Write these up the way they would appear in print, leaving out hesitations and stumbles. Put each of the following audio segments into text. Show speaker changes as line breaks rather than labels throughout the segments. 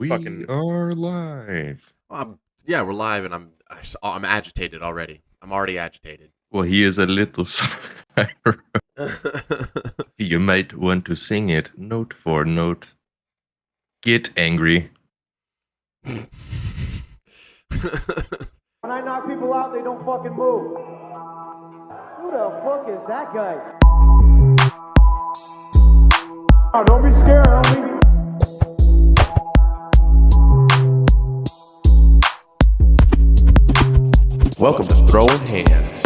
We
Fucking,
are live.
yeah, we're live, and I'm agitated already. I'm already agitated.
Well, he is a little spiral. You might want to sing it note for note. Get angry.
When I knock people out, they don't fucking move. Who the fuck is that guy? Oh, don't be scared, homie.
Welcome to Throwing Hands.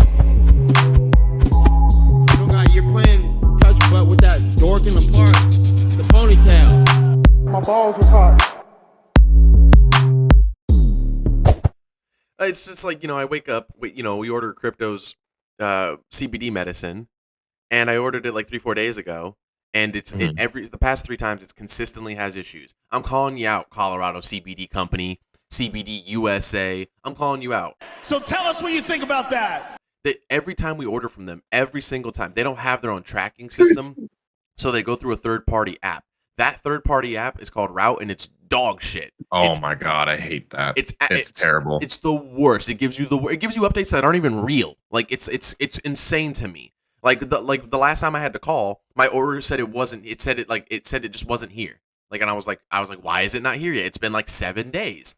You got you're playing touch butt with that dork in the park, the ponytail.
My balls are hot.
It's just like, I wake up, we order Crypto's CBD medicine, and I ordered it like 3-4 days ago, and the past 3 times it's consistently has issues. I'm calling you out, Colorado CBD company, CBD USA. I'm calling you out.
So tell us what you think about that.
Every time we order from them, every single time, they don't have their own tracking system, so they go through a third-party app. That third-party app is called Route, and it's dog shit.
My god, I hate that. It's terrible.
It's the worst. It gives you updates that aren't even real. Like it's insane to me. Like the last time I had to call, my order said it wasn't. It said it just wasn't here. Like, and I was like, why is it not here yet? It's been like 7 days.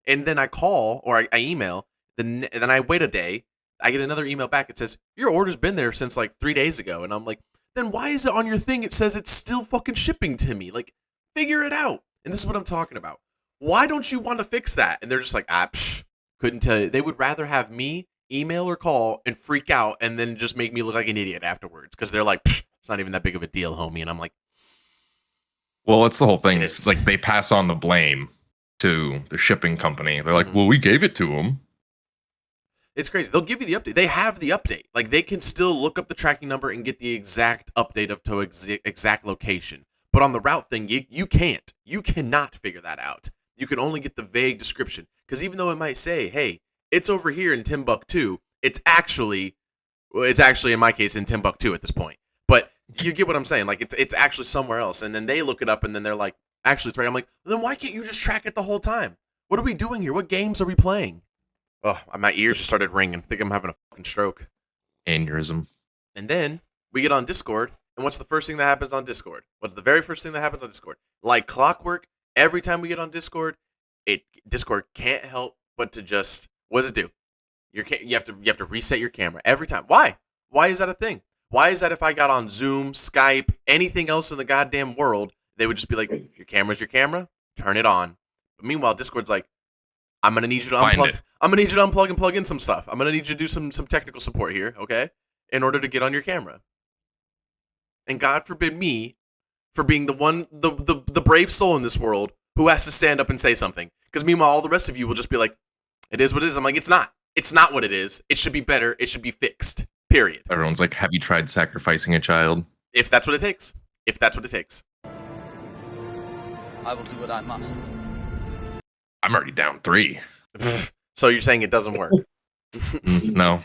And then I call or I email. Then I wait a day. I get another email back. It says your order's been there since like 3 days ago. And I'm like, then why is it on your thing? It says it's still fucking shipping to me. Like, figure it out. And this is what I'm talking about. Why don't you want to fix that? And they're just like, couldn't tell you. They would rather have me email or call and freak out and then just make me look like an idiot afterwards. Because they're like, it's not even that big of a deal, homie. And I'm like,
well, it's the whole thing. It's like they pass on the blame to the shipping company. They're like, well, we gave it to them.
It's crazy. They'll give you the update. They have the update. Like, they can still look up the tracking number and get the exact update to exact location. But on the route thing, you can't. You cannot figure that out. You can only get the vague description. Because even though it might say, hey, it's over here in Timbuktu, it's actually in my case in Timbuktu at this point. But you get what I'm saying. Like, it's actually somewhere else. And then they look it up and then they're like, actually, it's right. I'm like, well, then why can't you just track it the whole time? What are we doing here? What games are we playing? Oh, my ears just started ringing. I think I'm having a fucking stroke.
Aneurysm.
And then we get on Discord. And what's the first thing that happens on Discord? What's the very first thing that happens on Discord? Like clockwork, every time we get on Discord, Discord can't help but to just, what does it do? You have to reset your camera every time. Why? Why is that a thing? Why is that if I got on Zoom, Skype, anything else in the goddamn world, they would just be like, your camera's your camera, turn it on. But meanwhile, Discord's like, I'm gonna need you to unplug. I'm gonna need you to unplug and plug in some stuff. I'm gonna need you to do some technical support here, okay? In order to get on your camera. And God forbid me for being the brave soul in this world who has to stand up and say something. Because meanwhile, all the rest of you will just be like, it is what it is. I'm like, it's not. It's not what it is. It should be better. It should be fixed. Period.
Everyone's like, have you tried sacrificing a child?
If that's what it takes. If that's what it takes.
I will do what I must.
I'm already down 3.
So you're saying it doesn't work?
No.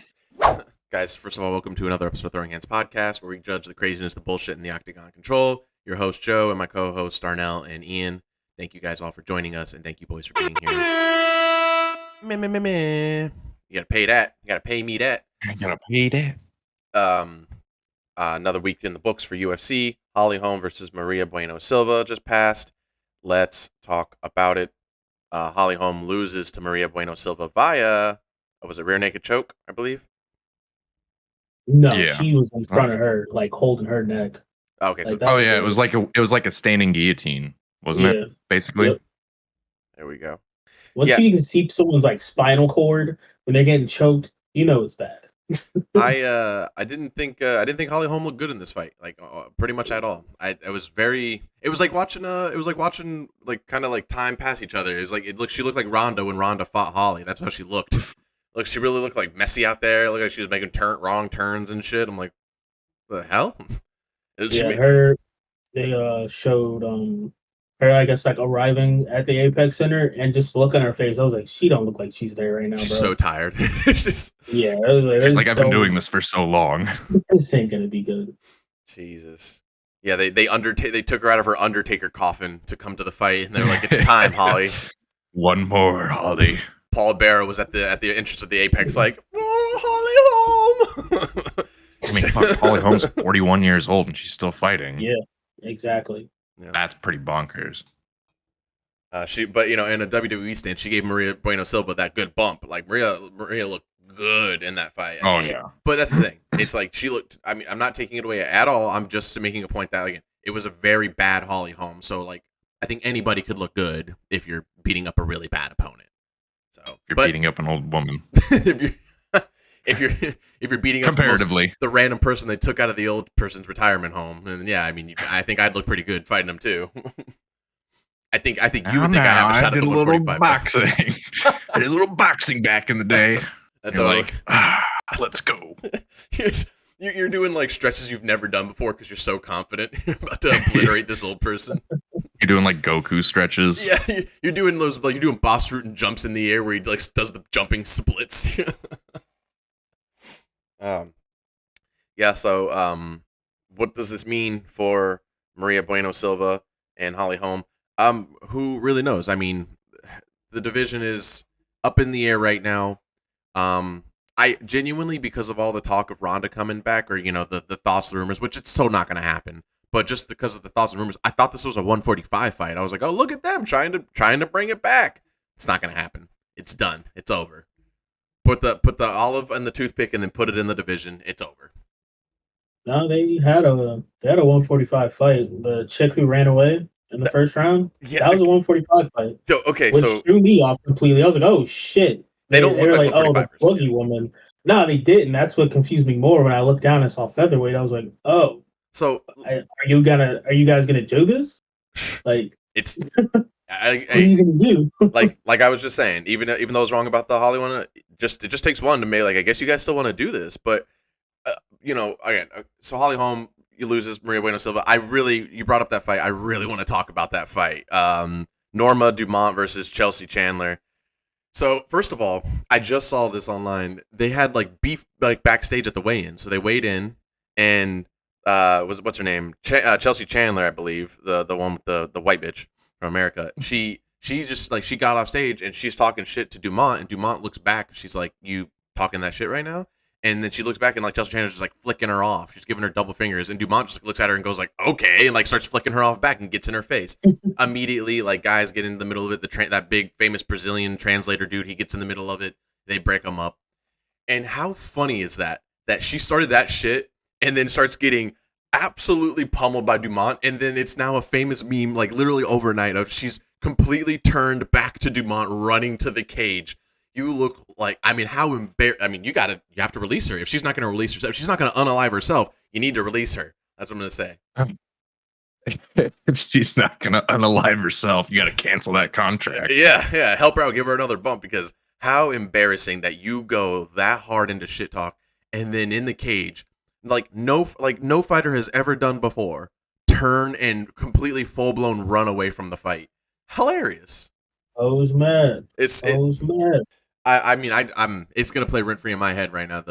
Guys, first of all, welcome to another episode of Throwing Hands Podcast, where we judge the craziness, the bullshit, and the Octagon control. Your host, Joe, and my co-hosts, Darnell and Ian. Thank you guys all for joining us, and thank you boys for being here. You gotta pay that. You gotta pay me that.
I gotta pay that.
Another week in the books for UFC. Holm versus Marya Bueno Silva just passed. Let's talk about it. Holm loses to Marya Bueno Silva via, was it rear naked choke, I believe?
No, she was in front of her, like holding her neck.
Okay, so
it was like a standing guillotine, wasn't it? Basically.
Yep.
There we go.
Once you can see someone's like spinal cord when they're getting choked, you know it's bad.
I didn't think Holm looked good in this fight, like pretty much at all. It was like watching like kind of like time pass each other. It was like she looked like Ronda when Ronda fought Holly. That's how she looked. Like, she really looked like messy out there. Looked like she was making wrong turns and shit. I'm like, the hell?
They showed her, I guess, like arriving at the Apex Center and just look on her face. I was like, she don't look like she's there right now, bro.
She's so tired.
It was like,
she's like, I've been doing this for so long.
This ain't gonna be good.
Jesus. Yeah, they took her out of her Undertaker coffin to come to the fight, and they're like, "It's time, Holly."
One more, Holly.
Paul Bearer was at the entrance of the Apex, like, "Oh, Holly Holm."
I mean, fuck, Holly Holm's 41 years old and she's still fighting.
Yeah, exactly.
Yeah.
That's pretty bonkers.
But in a WWE stance, she gave Maria Bueno Silva that good bump. Like Maria looked good in that fight.
Yeah.
But that's the thing. It's like she looked. I mean, I'm not taking it away at all. I'm just making a point that again, it was a very bad Holly Holm. So like, I think anybody could look good if you're beating up a really bad opponent. So
You're beating up an old woman.
if you're beating up
comparatively
the random person they took out of the old person's retirement home, and yeah, I mean, I think I'd look pretty good fighting them too. I think you would think I have a shot at the 145.
Boxing. I did a little boxing back in the day.
That's
like, let's go.
You're doing like stretches you've never done before because you're so confident you're about to obliterate this old person.
You're doing like Goku stretches.
Yeah, you're doing those like you're doing boss root and jumps in the air where he like does the jumping splits. Yeah. So what does this mean for Maria Bueno Silva and Holly Holm? Who really knows? I mean, the division is up in the air right now. I genuinely, because of all the talk of Ronda coming back, or the thoughts, the rumors, which it's so not going to happen, but just because of the thoughts and rumors, I thought this was a 145 fight. I was like, oh, look at them trying to bring it back. It's not going to happen. It's done. It's over. Put the olive and the toothpick, and then put it in the division. It's over.
No, they had a 145 fight. The chick who ran away in the first round, that was a 145 fight.
Okay,
which
so
threw me off completely. I was like, oh shit.
They don't look like 145ers.
Oh, the boogie woman. No, they didn't. That's what confused me more when I looked down and saw featherweight. I was like, oh.
So
are you guys gonna do this? Like,
it's
what are you gonna do?
like I was just saying, even though I was wrong about the Holly one, it just takes one to make like I guess you guys still want to do this, but again, so Holly Holm, you loses Maria Bueno Silva. You brought up that fight. I really want to talk about that fight. Norma Dumont versus Chelsea Chandler. So first of all, I just saw this online. They had like beef like backstage at the weigh-in. So they weighed in, and what's her name? Chelsea Chandler, I believe, the one with the white bitch from America. She just like she got off stage and she's talking shit to Dumont, and Dumont looks back. She's like, "You talking that shit right now?" And then she looks back and like Chelsea Chandler's just like flicking her off. She's giving her double fingers, and Dumont just looks at her and goes like, "Okay," and like starts flicking her off back and gets in her face. Immediately, like guys get in the middle of it. That big famous Brazilian translator dude, he gets in the middle of it. They break him up. And how funny is that she started that shit and then starts getting absolutely pummeled by Dumont, and then it's now a famous meme like literally overnight of she's completely turned back to Dumont running to the cage. You look like, I mean, how embarrassed. I mean, you have to release her. If she's not going to release herself, if she's not going to unalive herself, you need to release her. That's what I'm going to say.
If she's not going to unalive herself, you got to cancel that contract.
Yeah. Help her out. Give her another bump, because how embarrassing that you go that hard into shit talk and then in the cage, like no fighter has ever done before, turn and completely full blown run away from the fight. Hilarious.
I was mad. Mad.
I mean, it's gonna play rent free in my head right now.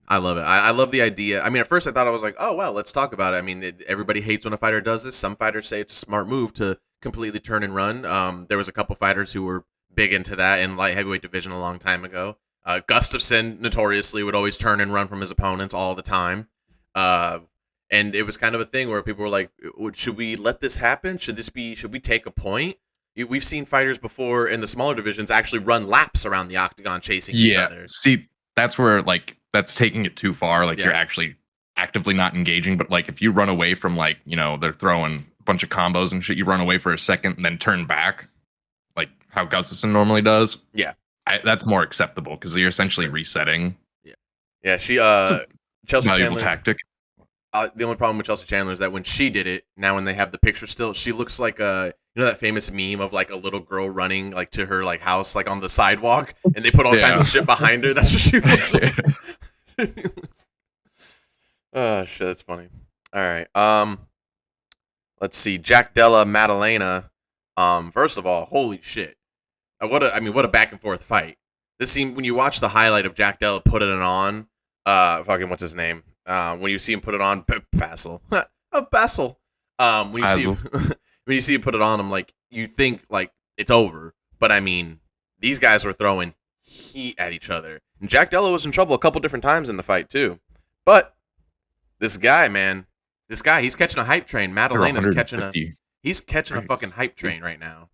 I love it. I love the idea. I mean, at first I thought I was like, oh well, let's talk about it. I mean, everybody hates when a fighter does this. Some fighters say it's a smart move to completely turn and run. There was a couple fighters who were big into that in light heavyweight division a long time ago. Gustafsson notoriously would always turn and run from his opponents all the time. And it was kind of a thing where people were like, should we let this happen? Should we take a point? We've seen fighters before in the smaller divisions actually run laps around the octagon chasing each other.
See, that's where like that's taking it too far. Like you're actually actively not engaging. But like if you run away from like, they're throwing a bunch of combos and shit, you run away for a second and then turn back, like how Gustafsson normally does.
Yeah,
that's more acceptable because you're essentially resetting.
Yeah. She
Chelsea valuable
Chandler
tactic.
The only problem with Chelsea Chandler is that when she did it, now when they have the picture still, she looks like that famous meme of like a little girl running like to her like house like on the sidewalk, and they put all kinds of shit behind her. That's what she looks like. Oh shit, that's funny. All right. Let's see. Jack Della Maddalena. First of all, holy shit. What a back and forth fight. This scene, when you watch the highlight of Jack Della put it on, fucking what's his name? When you see him put it on, Basil. Basil. When you see when you see him put it on him, like you think like it's over, but I mean, these guys were throwing heat at each other, and Jack Della was in trouble a couple different times in the fight too. But this guy, man, he's catching a hype train. Madalena's catching a fucking hype train right now.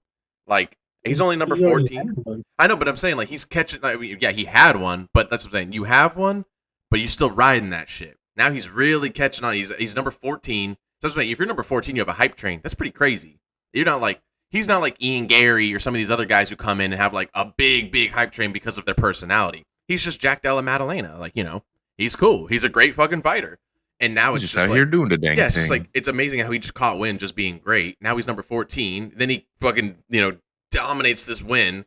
Like he's only number 14. I know, but I'm saying like he's catching. I mean, yeah, he had one, but that's what I'm saying. You have one, but you're still riding that shit. Now he's really catching on. He's number 14. So that's what I'm saying. If you're number 14, you have a hype train. That's pretty crazy. You're not like he's not like Ian Gary or some of these other guys who come in and have like a big hype train because of their personality. He's just Jack Della Maddalena. Like, you know, he's cool. He's a great fucking fighter. And now it's just
out
like,
here doing the dang
yeah, it's
thing.
just like it's amazing how he just caught win just being great. Now he's number 14. Then he fucking, you know, dominates this win.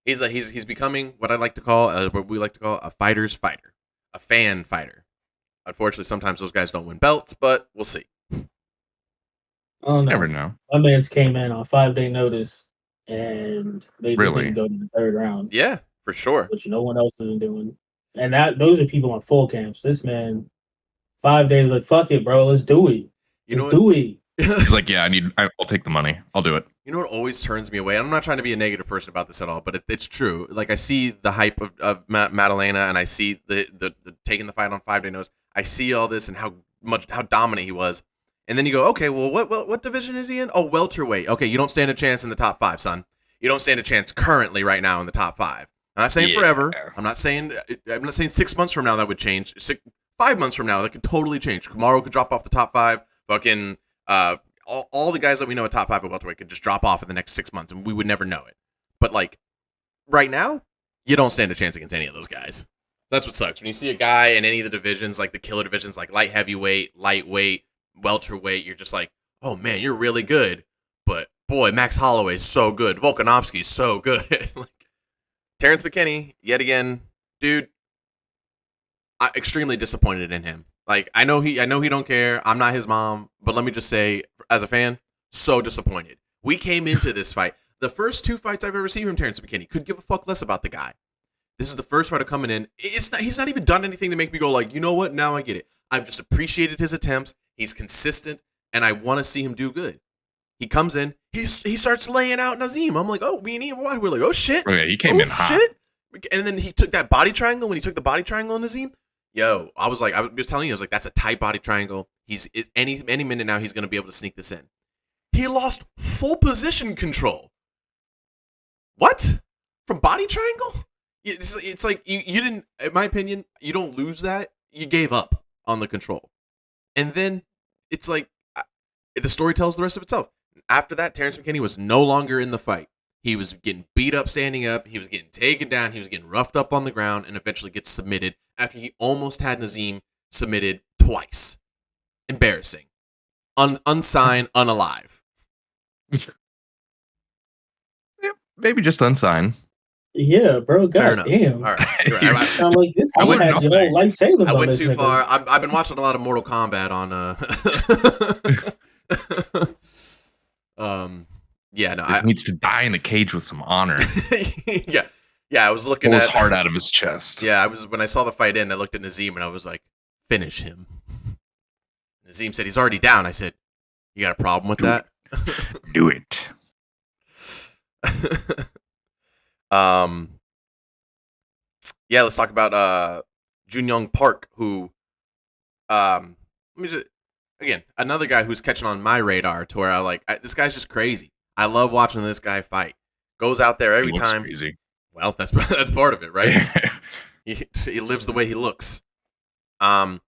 He's becoming what we like to call a fighter's fighter, a fan fighter. Unfortunately, sometimes those guys don't win belts, but we'll see.
Oh no!
Never know.
My man's came in on 5-day notice and made this
Really?
nigga go to the third round.
Yeah, for sure.
Which no one else has been doing. And those are people on full camps. This man, 5 days, like, fuck it, bro. Let's do it. Let's do it.
He's like, yeah, I'll take the money. I'll do it.
You know what always turns me away? I'm not trying to be a negative person about this at all, but it's true. Like I see the hype of Maddalena, and I see the taking the fight on 5-day notice. I see all this and how dominant he was. And then you go, okay, well, what division is he in? Oh, welterweight. Okay, you don't stand a chance in the top 5, son. You don't stand a chance currently right now in the top 5. I'm not saying forever. I'm not saying 6 months from now that would change. 5 months from now that could totally change. Kamaru could drop off the top 5. Fucking all the guys that we know at top 5 at welterweight could just drop off in the next 6 months, and we would never know it. But like right now, you don't stand a chance against any of those guys. That's what sucks. When you see a guy in any of the divisions, like the killer divisions, like light heavyweight, lightweight, welterweight, you're just like, oh man, you're really good. But boy, Max Holloway's so good. Volkanovski's so good. Like Terrence McKinney, yet again, dude. I'm extremely disappointed in him. Like I know he don't care. I'm not his mom, but let me just say, as a fan, so disappointed. We came into this fight. The first 2 fights I've ever seen from Terrence McKinney, could give a fuck less about the guy. This is the first fighter coming in. He's not even done anything to make me go like, you know what? Now I get it. I've just appreciated his attempts. He's consistent, and I want to see him do good. He comes in. He starts laying out Nazim. I'm like, oh, me and Ian, we're like, oh shit.
Oh, yeah, he came in hot.
Shit. And then he took that body triangle. When he took the body triangle on Nazim, yo, I was telling you, I was like, that's a tight body triangle. Any minute now he's gonna be able to sneak this in. He lost full position control. What? From body triangle? It's like you didn't, in my opinion, you don't lose that. You gave up on the control. And then it's like the story tells the rest of itself. After that, Terrence McKinney was no longer in the fight. He was getting beat up standing up. He was getting taken down. He was getting roughed up on the ground and eventually gets submitted after he almost had Nazim submitted twice. Embarrassing. Unsigned, unalive.
Yeah, maybe just unsigned.
Yeah, bro. God damn.
All right. Right.
I'm like this. I went your whole life savings.
I went too far. I've been watching a lot of Mortal Kombat on. Yeah, no.
He needs to die in a cage with some honor.
Yeah. I was looking
at his heart out of his chest.
Yeah, when I saw the fight end, I looked at Nazim and I was like, finish him. Nazim said he's already down. I said, you got a problem with that?
Do it.
Yeah, let's talk about Junyoung Park, who let me just again, another guy who's catching on my radar to where this guy's just crazy. I love watching this guy fight. Goes out there every time.
Crazy.
Well, that's part of it, right? he lives the way he looks. What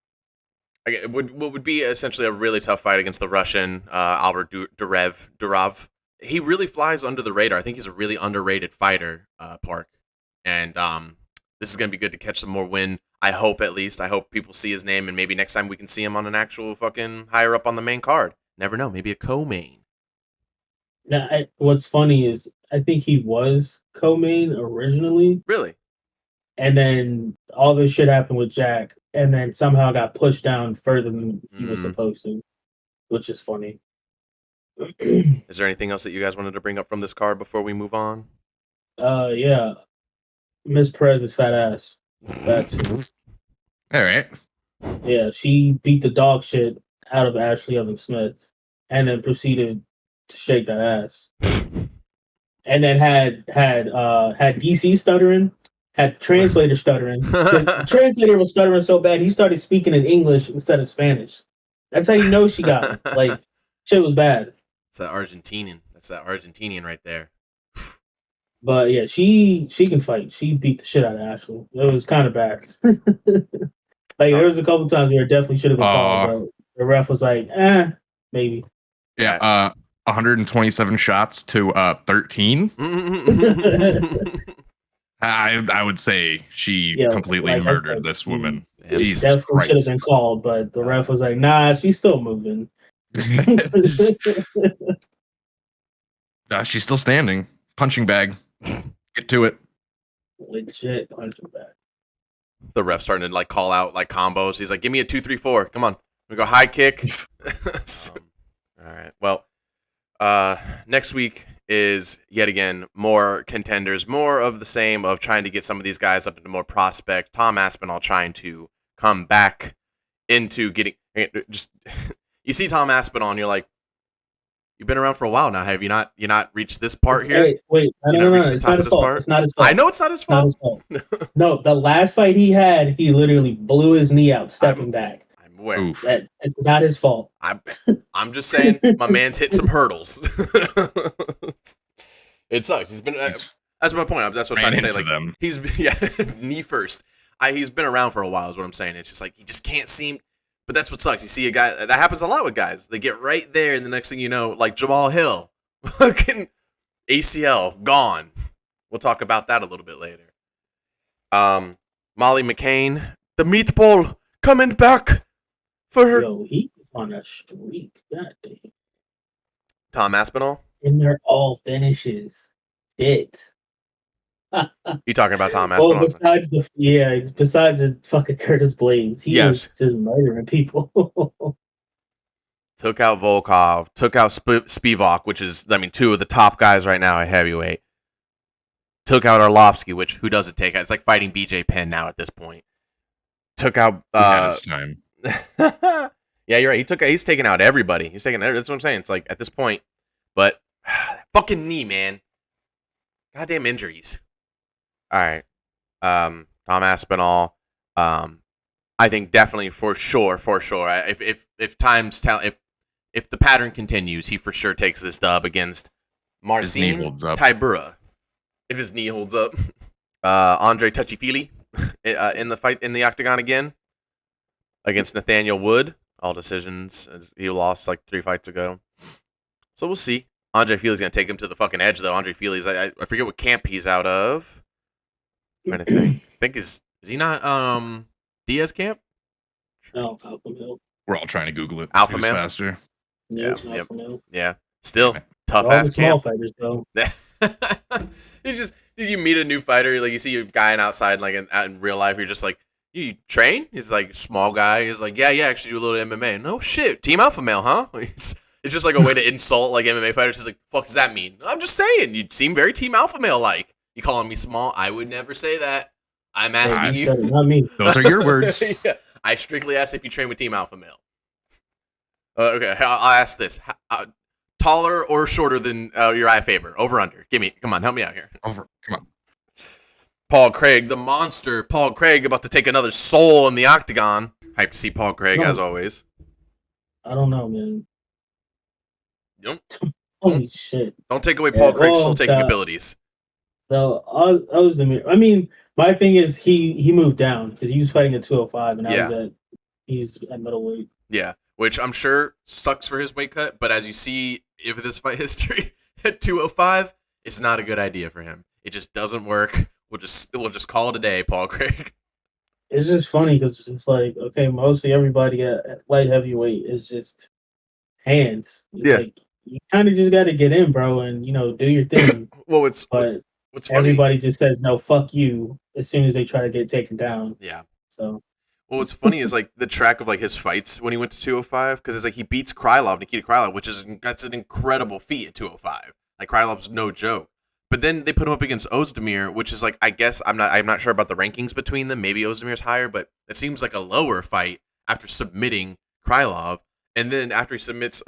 would be essentially a really tough fight against the Russian Albert Durov. He really flies under the radar. I think he's a really underrated fighter, Park. And this is going to be good to catch some more win. I hope, at least. I hope people see his name, and maybe next time we can see him on an actual fucking higher up on the main card. Never know. Maybe a co-main.
Now, what's funny is I think he was co-main originally.
Really?
And then all this shit happened with Jack, and then somehow got pushed down further than he was supposed to, which is funny.
Is there anything else that you guys wanted to bring up from this card before we move on?
Yeah. Miss Perez's fat ass. That's
all right.
Yeah, she beat the dog shit out of Ashley Evans Smith. and then proceeded to shake that ass. And then had DC stuttering, had the translator stuttering. The translator was stuttering so bad he started speaking in English instead of Spanish. That's how you know she got it. Like, shit was bad.
It's that Argentinian. That's that Argentinian right there.
But yeah, she can fight. She beat the shit out of Ashley. It was kind of bad. Like, there was a couple times where it definitely should have been called, but the ref was like, maybe.
Yeah, 127 shots to 13. I would say she completely murdered this woman. Jesus
definitely should have
Christ.
been called, but the ref was like, nah, she's still moving.
She's still standing. Punching bag. Get to it.
Legit punching bag.
The ref starting to like call out like combos. He's like, give me a 2-3-4. Come on. We go high kick. All right. Well, next week is yet again more contenders, more of the same of trying to get some of these guys up into more prospect. Tom Aspinall trying to come back into getting just. You see Tom Aspinall and you're like, you've been around for a while now. Have you not reached this part here?
Wait, no. It's not his fault. It's not his fault.
I know it's not his fault.
No, the last fight he had, he literally blew his knee out stepping back.
I'm aware.
It's not his fault.
I'm just saying, my man's hit some hurdles. It sucks. He's been. That's my point. That's what I'm trying to say. Like
them.
He's knee first. He's been around for a while. Is what I'm saying. It's just like he just can't seem. But that's what sucks. You see a guy that happens a lot with guys. They get right there, and the next thing you know, like Jamal Hill, fucking ACL gone. We'll talk about that a little bit later. Molly McCain, the meatball coming back for her.
Yo, he was on a streak. God damn.
Tom Aspinall?
And they're all finishes. Shit.
You talking about Tom Aspinall?
Well, besides the fucking Curtis Blades, he was just murdering people.
Took out Volkov, took out Spivak, which is, two of the top guys right now at heavyweight. Took out Arlovsky, which who doesn't take out? It's like fighting BJ Penn now at this point. Took out.
His time.
Yeah, you're right. He's taking out everybody. That's what I'm saying. It's like at this point, but fucking knee, man. Goddamn injuries. All right. Tom Aspinall. I think definitely for sure. If the pattern continues, he for sure takes this dub against Marcin Tybura. If his knee holds up. Andre Touchy-Feely in the fight in the Octagon again against Nathaniel Wood. All decisions. He lost like 3 fights ago. So we'll see. Andre Feely's going to take him to the fucking edge, though. Andre Feely's, I forget what camp he's out of. I'm trying to think. I think is he not Diaz camp?
No, Alpha Male.
We're all trying to Google it.
Alpha Male?
Faster.
Yeah, Alpha Male.
Yeah. Still, tough
All
ass
the small
camp.
fighters, though.
It's just, you meet a new fighter, like you see a guy outside, like in real life, you're just like, you train? He's like, small guy. He's like, yeah, actually do a little MMA. No shit. Team Alpha Male, huh? It's just like a way to insult like MMA fighters. He's like, fuck does that mean? I'm just saying, you seem very Team Alpha Male like. You calling me small? I would never say that. I'm asking you.
Not me.
Those are your words.
Yeah. I strictly asked if you train with Team Alpha Male. Okay, I'll ask this. Taller or shorter than Uriah Faber? Over, under. Come on, help me out here.
Over, come on.
Paul Craig, the monster. Paul Craig about to take another soul in the Octagon. Hyped to see Paul Craig, as always.
I don't know, man. Holy shit.
Don't take away Paul Craig's still taking abilities.
So, I mean, my thing is he moved down because he was fighting at 205 and he's at middleweight.
Yeah, which I'm sure sucks for his weight cut, but as you see, if this fight history at 205, it's not a good idea for him. It just doesn't work. We'll just call it a day, Paul Craig.
It's just funny because it's like, okay, mostly everybody at light heavyweight is just hands.
Yeah.
Like, you kind of just got to get in, bro, and, do your thing.
Well, what's funny,
everybody just says, no, fuck you, as soon as they try to get taken down.
Yeah.
So.
Well, what's funny is like the track of like his fights when he went to 205, because it's like he beats Nikita Krylov, that's an incredible feat at 205. Like Krylov's no joke. But then they put him up against Ozdemir, which is like, I guess I'm not sure about the rankings between them. Maybe Ozdemir's higher, but it seems like a lower fight after submitting Krylov. And then after he submits,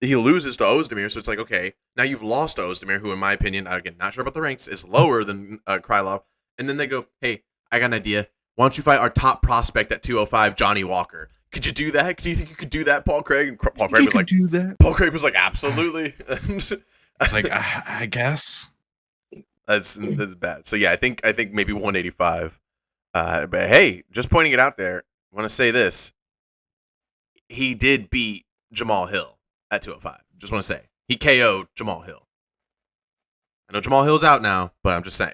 he loses to Ozdemir. So it's like, okay, now you've lost to Ozdemir, who, in my opinion, again, not sure about the ranks, is lower than Krylov. And then they go, hey, I got an idea. Why don't you fight our top prospect at 205, Johnny Walker? Could you do that? Do you think you could do that, Paul Craig? And Paul Craig was like,
do that.
Paul Craig was like, absolutely.
It's like, I guess.
That's bad. So yeah, I think maybe 185. But hey, just pointing it out there, I want to say this. He did beat Jamal Hill at 205. Just want to say. He KO'd Jamal Hill. I know Jamal Hill's out now, but I'm just saying.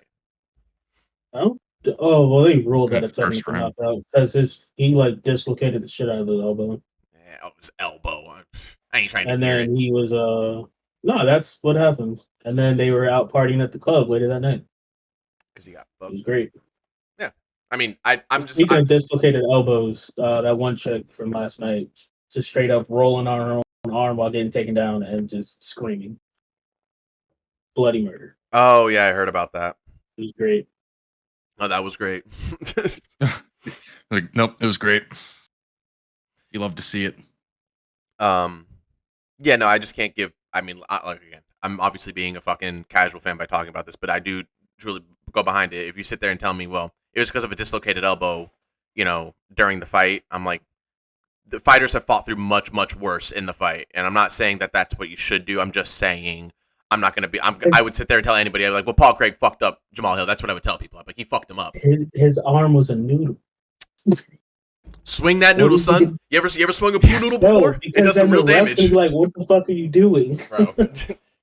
Oh, well, they ruled
Good
that if
first
technical
round.
knockout because he like dislocated the shit out of his elbow,
Yeah, his elbow. I ain't trying to
and
hear
then
it.
he was no, that's what happened. And then they were out partying at the club later that night.
Because he got
It
fucked.
was great.
Yeah. I mean, I'm just...
Speaking of dislocated elbows, that one chick from last night just straight up rolling on her own arm while getting taken down and just screaming. Bloody murder.
Oh, yeah, I heard about that.
It was great.
Oh, that was great.
Like, nope, it was great. You love to see it.
Yeah, no, I just can't give... I mean, like, again, I'm obviously being a fucking casual fan by talking about this, but I do truly go behind it. If you sit there and tell me, well, it was because of a dislocated elbow, during the fight, I'm like, the fighters have fought through much, much worse in the fight. And I'm not saying that that's what you should do. I'm just saying I'm not going to be... I would sit there and tell anybody, I'd be like, well, Paul Craig fucked up Jamal Hill. That's what I would tell people. I'm like, he fucked him up.
His arm was a noodle.
Swing that noodle, son. You ever swung a pool noodle before? It does some real damage.
Like, what the fuck are you doing?
Bro.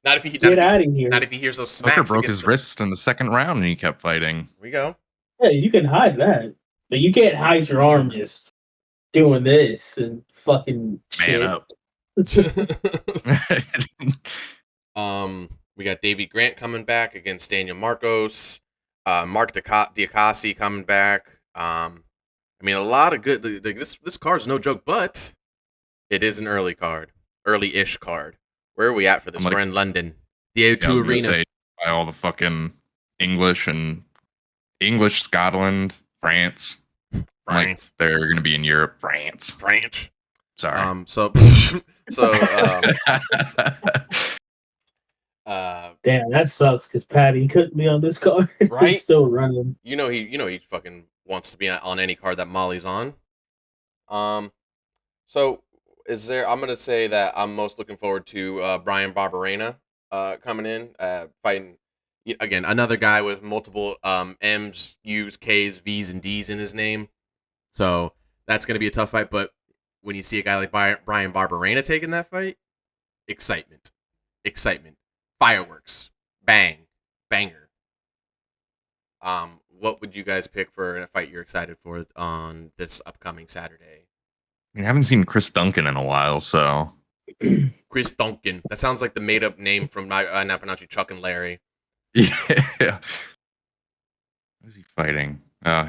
Not if he
Get out of here.
Not if he hears those smacks.
Tucker broke his
against him.
wrist in the second round and he kept fighting.
Here we go.
Yeah, you can hide that, but you can't hide your arm just doing this and fucking shit.
Man up.
We got Davey Grant coming back against Daniel Marcos. Mark Diakasi coming back. I mean, a lot of good. This card's no joke, but it is an early card, early-ish card. Where are we at for this? We're in London, the O2 Arena.
Say, by all the fucking English, Scotland, France. Like, they're gonna be in Europe, France. Sorry.
Damn, that sucks because Patty couldn't be on this card.
Right?
He's still running.
He fucking wants to be on any card that Molly's on. So is there? I'm gonna say that I'm most looking forward to Brian Barberena coming in, fighting again another guy with multiple M's, U's, K's, V's, and D's in his name. So that's gonna be a tough fight. But when you see a guy like Brian Barberena taking that fight, excitement, fireworks, banger. What would you guys pick for a fight you're excited for on this upcoming Saturday?
I haven't seen Chris Duncan in a while, so...
Chris Duncan. That sounds like the made-up name from I Not Pronounce You, Chuck and Larry.
Yeah. Who's he fighting?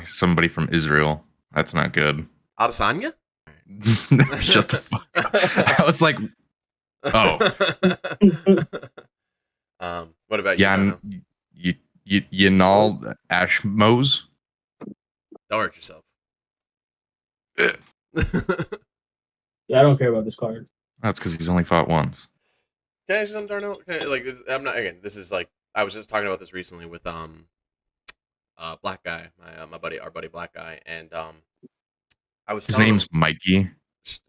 Somebody from Israel. That's not good.
Adesanya?
Shut the fuck up. I was like... Oh.
What about you?
Yanal Ashmose?
Don't hurt yourself.
Yeah, I don't care about this card.
That's because he's only fought once.
Can I say something, Darnell? I'm not, again, this is like, I was just talking about this recently with Black Guy, our buddy Black Guy, and I was
His name's Mikey.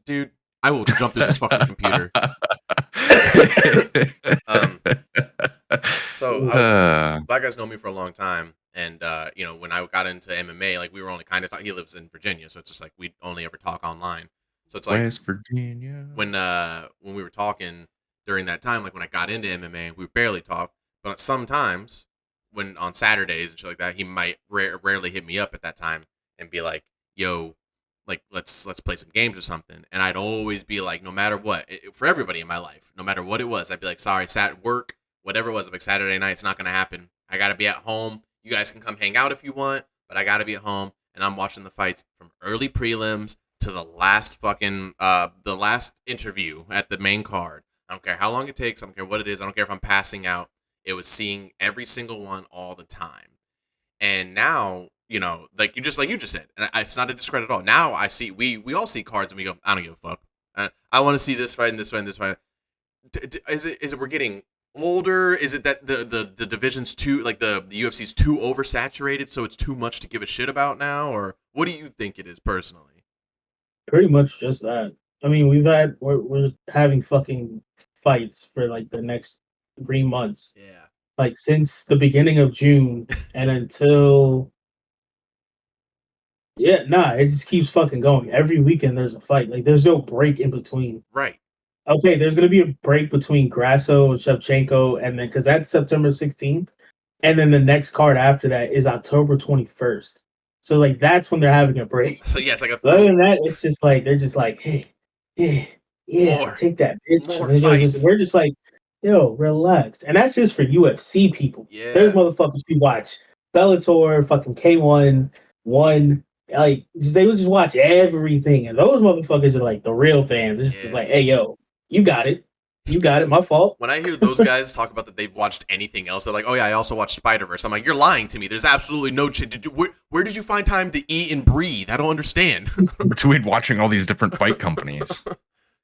Dude, I will jump through this fucking computer. Black Guy's known me for a long time, and when I got into MMA, like, we were only kind of he lives in Virginia, so it's just like we only ever talk online. So it's like
West Virginia.
When we were talking during that time, like when I got into MMA, we barely talk, but sometimes when on Saturdays and shit like that, he might rarely hit me up at that time and be like, "Yo, like let's play some games or something." And I'd always be like, no matter what, for everybody in my life, no matter what it was, I'd be like, "Sorry, work, whatever it was." I'm like, Saturday night, it's not gonna happen. I gotta be at home. You guys can come hang out if you want, but I gotta be at home. And I'm watching the fights from early prelims to the last fucking the last interview at the main card. I don't care how long it takes. I don't care what it is. I don't care if I'm passing out. It was seeing every single one all the time. And now, like you just said, and it's not a discredit at all. Now I see we all see cards and we go, I don't give a fuck. I want to see this fight and this fight and this fight. Is it we're getting older? Is it that the division's too, like the UFC's too oversaturated, so it's too much to give a shit about now? Or what do you think it is personally?
Pretty much just that. I mean, we're having fucking fights for like the next 3 months.
Yeah.
Like since the beginning of June and until it just keeps fucking going. Every weekend there's a fight. Like there's no break in between.
Right.
Okay, there's gonna be a break between Grasso and Shevchenko, and then because that's September 16th, and then the next card after that is October 21st. So like that's when they're having a break.
So yeah, it's like
Other than that, it's just like they're just like, hey, yeah,
More.
take that, bitch.
More
And
fights.
we're just like, yo, relax. And that's just for UFC people.
Yeah.
There's motherfuckers who watch Bellator, fucking K1, like they would just watch everything, and those motherfuckers are like the real fans. It's just like, hey, yo, you got it. My fault.
When I hear those guys talk about that they've watched anything else, they're like, "Oh yeah, I also watched Spider-Verse." I'm like, "You're lying to me. There's absolutely no where did you find time to eat and breathe? I don't understand."
Between watching all these different fight companies.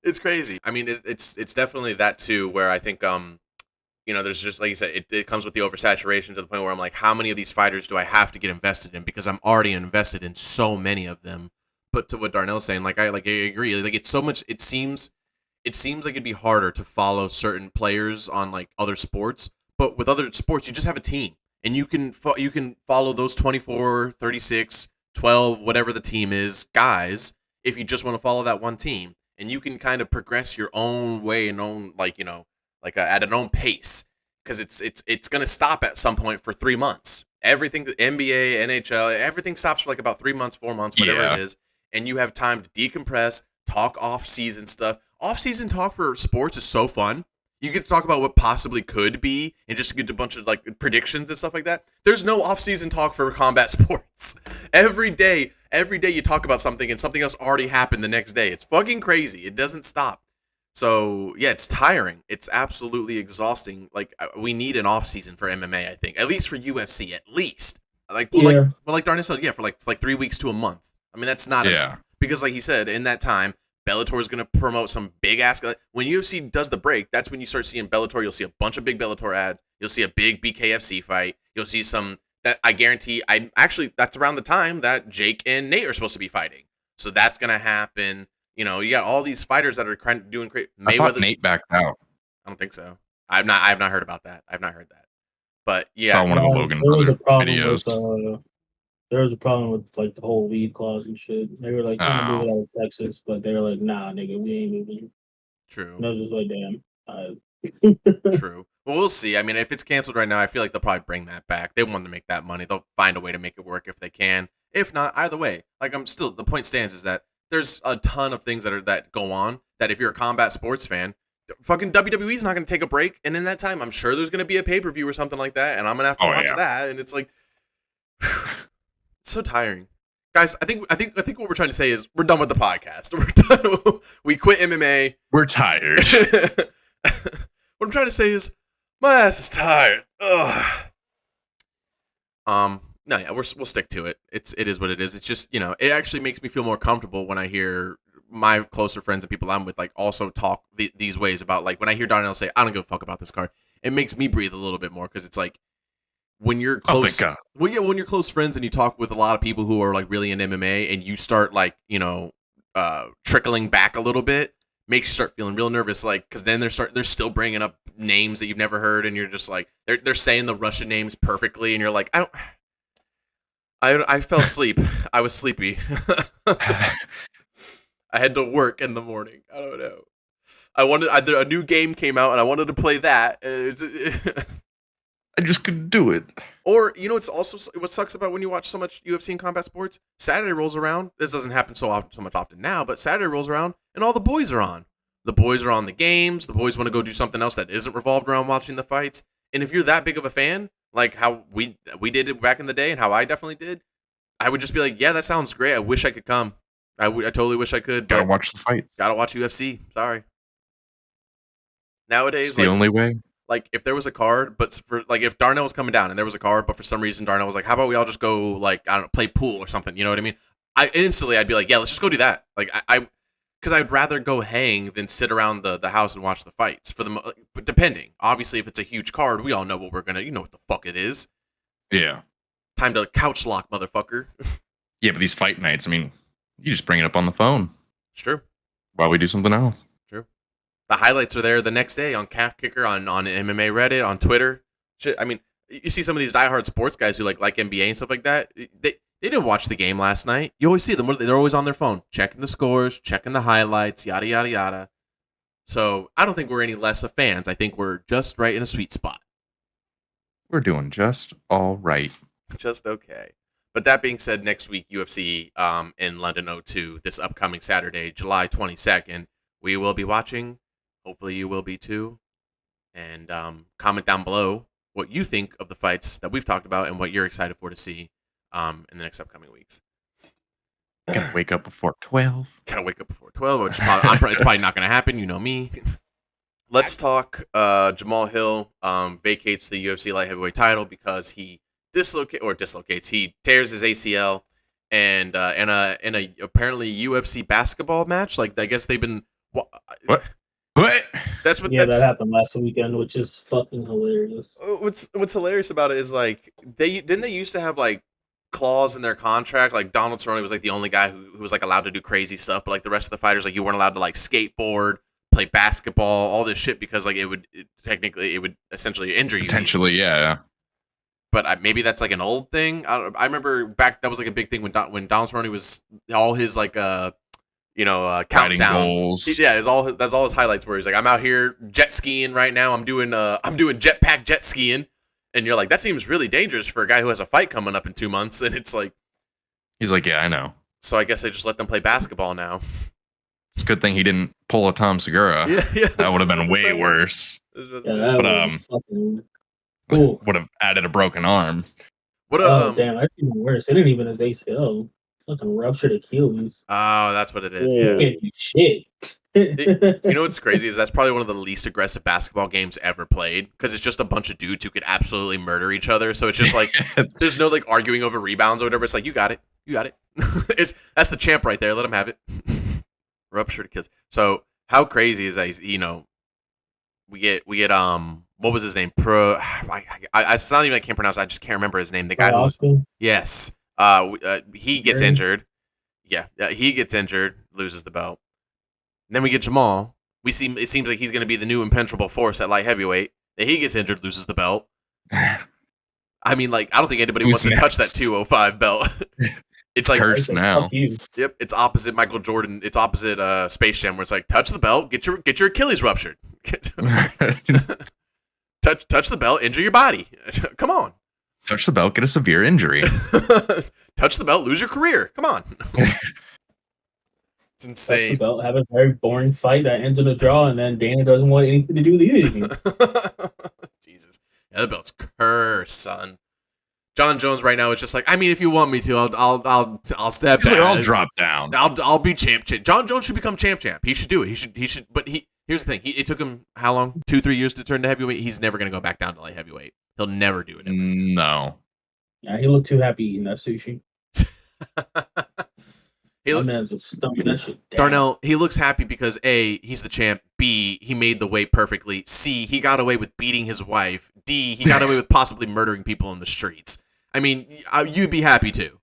It's crazy. I mean, it's definitely that too, where I think there's just, like you said, it comes with the oversaturation to the point where I'm like, how many of these fighters do I have to get invested in, because I'm already invested in so many of them. But to what Darnell's saying, I agree. Like it's so much. It seems like it'd be harder to follow certain players on like other sports, but with other sports you just have a team, and you can follow those 24, 36, 12, whatever the team is, guys, if you just want to follow that one team, and you can kind of progress your own way and own at an own pace, because it's going to stop at some point for 3 months. Everything, the NBA, NHL, everything stops for like about 3 months, 4 months, whatever it is, and you have time to decompress, talk off-season stuff. Off-season talk for sports is so fun. You get to talk about what possibly could be and just get a bunch of like predictions and stuff like that. There's no off-season talk for combat sports. Every day you talk about something and something else already happened the next day. It's fucking crazy. It doesn't stop. So, yeah, it's tiring. It's absolutely exhausting. Like, we need an off-season for MMA, I think. At least for UFC, at least. Like Darnell said, for like 3 weeks to a month. I mean, that's not enough. Because like he said, in that time, Bellator is going to promote some big ass. When UFC does the break, that's when you start seeing Bellator. You'll see a bunch of big Bellator ads. You'll see a big BKFC fight. You'll see some that I guarantee. That's around the time that Jake and Nate are supposed to be fighting. So that's going to happen. You got all these fighters that are doing great.
I thought Nate backed out.
I don't think so. I have not heard about that. I've not heard that. But yeah,
saw one of the Logan brother videos.
There was a problem with like the whole weed clause and shit. They were like trying to move it out of Texas, but they were like, "Nah, nigga, we ain't moving."
True.
And I was just like, "Damn."
True. Well, we'll see. I mean, if it's canceled right now, I feel like they'll probably bring that back. They want to make that money. They'll find a way to make it work if they can. If not, either way, the point stands is that there's a ton of things that go on that if you're a combat sports fan, fucking WWE's not going to take a break. And in that time, I'm sure there's going to be a pay-per-view or something like that, and I'm going to have to watch that. And it's like, it's so tiring. Guys, I think what we're trying to say is we're done with the podcast. We're done. We quit MMA.
We're tired.
What I'm trying to say is my ass is tired. Ugh. No, yeah, we'll stick to it. It is what it is. It's just, it actually makes me feel more comfortable when I hear my closer friends and people I'm with also talk these ways about when I hear Darnell say, "I don't give a fuck about this card." It makes me breathe a little bit more, because it's like when you're close. When you're close friends and you talk with a lot of people who are really in MMA, and you start trickling back a little bit, makes you start feeling real nervous, because then they're still bringing up names that you've never heard, and you're just like they're saying the Russian names perfectly, and you're like, I fell asleep. I was sleepy. I had to work in the morning. I don't know. A new game came out and I wanted to play that.
I just couldn't do it.
Or, it's also what sucks about when you watch so much UFC and combat sports. Saturday rolls around. This doesn't happen so much often now, but Saturday rolls around and all the boys are on. The boys are on the games. The boys want to go do something else that isn't revolved around watching the fights. And if you're that big of a fan, like how we did it back in the day and how I definitely did, I would just be like, yeah, that sounds great. I wish I could come. I totally wish I could.
Gotta watch the fights.
Gotta watch UFC. Sorry. Nowadays,
it's the only way.
If there was a card, but if Darnell was coming down and there was a card, but for some reason Darnell was like, how about we all just go I don't know, play pool or something? You know what I mean? I'd be like, yeah, let's just go do that. because I'd rather go hang than sit around the house and watch the fights. But depending, obviously, if it's a huge card, we all know what you know what the fuck it is.
Yeah.
Time to couch lock, motherfucker.
Yeah, but these fight nights, I mean, you just bring it up on the phone
It's true.
while we do something else.
True. The highlights are there the next day on Calf Kicker, on MMA Reddit, on Twitter. Shit, I mean, you see some of these diehard sports guys who like NBA and stuff like that. They didn't watch the game last night. You always see them. They're always on their phone, checking the scores, checking the highlights, yada, yada, yada. So I don't think we're any less of fans. I think we're just right in a sweet spot.
We're doing just all right.
Just okay. But that being said, next week, UFC in London 02, this upcoming Saturday, July 22nd, we will be watching. Hopefully you will be too. And comment down below what you think of the fights that we've talked about and what you're excited for to see in the next upcoming weeks.
Gotta wake up before 12.
Gotta wake up before 12, which it's probably not going to happen. You know me. Let's talk Jamal Hill vacates the UFC light heavyweight title because he dislocates. He tears his ACL and in a apparently UFC basketball match. Like, I guess they've been
What?
That happened last weekend, which is fucking hilarious.
What's hilarious about it is like they used to have like clause in their contract. Like Donald Cerrone was like the only guy who was like allowed to do crazy stuff, but like the rest of the fighters, like you weren't allowed to like skateboard, play basketball, all this shit because like it would essentially injure you.
Potentially, yeah.
But maybe that's like an old thing. I remember back that was like a big thing when Donald Cerrone was all his like countdown
goals.
Yeah, that's all his highlights where he's like, I'm out here jet skiing right now. I'm doing jetpack jet skiing, and you're like, that seems really dangerous for a guy who has a fight coming up in 2 months. And it's like,
he's like, yeah, I know.
So I guess they just let them play basketball now.
It's a good thing he didn't pull a Tom Segura.
Yeah,
that would have been way worse.
Cool.
Would have added a broken arm.
Damn, that's even worse. It didn't even his ACL. Fucking ruptured Achilles.
Oh, that's what it is. Yeah.
Shit.
You know what's crazy is that's probably one of the least aggressive basketball games ever played because it's just a bunch of dudes who could absolutely murder each other. So it's just like there's no like arguing over rebounds or whatever. It's like you got it. That's the champ right there. Let him have it. Ruptured Achilles. So how crazy is that? We get what was his name? It's not even I can't pronounce it. I just can't remember his name. The guy who, yes. He gets injured. Yeah, he gets injured, loses the belt. And then we get Jamal. It seems like he's going to be the new impenetrable force at light heavyweight. Then he gets injured, loses the belt. I mean, like, I don't think anybody wants to touch that 205 belt. It's like
cursed now.
Yep, it's opposite Michael Jordan. It's opposite Space Jam, where it's like touch the belt, get your Achilles ruptured. touch the belt, injure your body. Come on.
Touch the belt, get a severe injury.
Touch the belt, lose your career. Come on. It's insane.
Touch the belt, have a very boring fight that ends in a draw, and then Dana doesn't want anything to do with either.
Jesus. Yeah, the belt's cursed, son. John Jones right now is just like, I mean, if you want me to, I'll step down.
I'll drop down.
I'll be champ. John Jones should become champ. He should do it. He should. But here's the thing. It took him how long? 2-3 years to turn to heavyweight. He's never gonna go back down to light heavyweight. He'll never do it.
No.
Yeah, he looked too happy eating that sushi.
Darnell, he looks happy because A, he's the champ. B, he made the weight perfectly. C, he got away with beating his wife. D, he got away with possibly murdering people in the streets. I mean, you'd be happy too.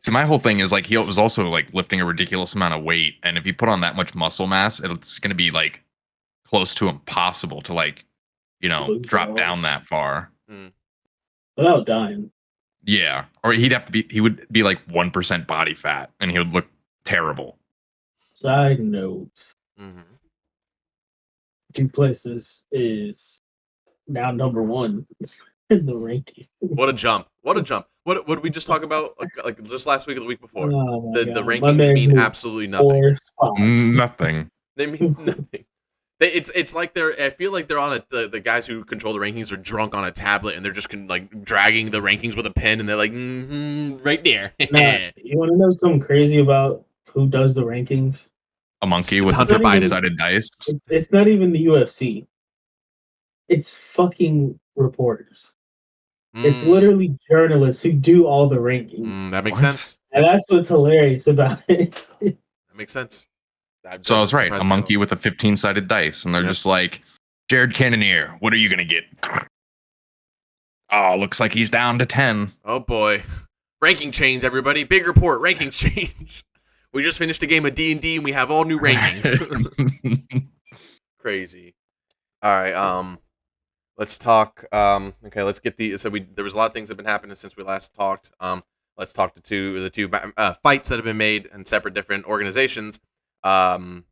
See, my whole thing is like he was also like lifting a ridiculous amount of weight, and if you put on that much muscle mass, it's going to be like close to impossible to like, drop down that far
without dying.
Yeah, or he would be like 1% body fat, and he would look terrible.
Side note: Duplessis is now number 1 in the ranking.
What a jump! What did we just talk about? Like just last week or the week before? The rankings mean absolutely nothing.
Nothing.
They mean nothing. It's like I feel like they're on the guys who control the rankings are drunk on a tablet and they're just like dragging the rankings with a pen and they're like, right there.
You want to know something crazy about who does the rankings?
A monkey with a one-sided dice.
It's not even the UFC. It's fucking reporters. It's literally journalists who do all the rankings.
That makes sense.
And that's what's hilarious about it.
That makes sense.
So I was right. A monkey with a 15-sided dice. And they're just like, Jared Cannonier, what are you going to get? Oh, looks like he's down to 10.
Oh, boy. Ranking change, everybody. Big report. Ranking change. We just finished a game of D&D and we have all new rankings. Crazy. All right. Let's talk. Okay, let's get the. So there was a lot of things that have been happening since we last talked. Let's talk to the two fights that have been made in separate different organizations, and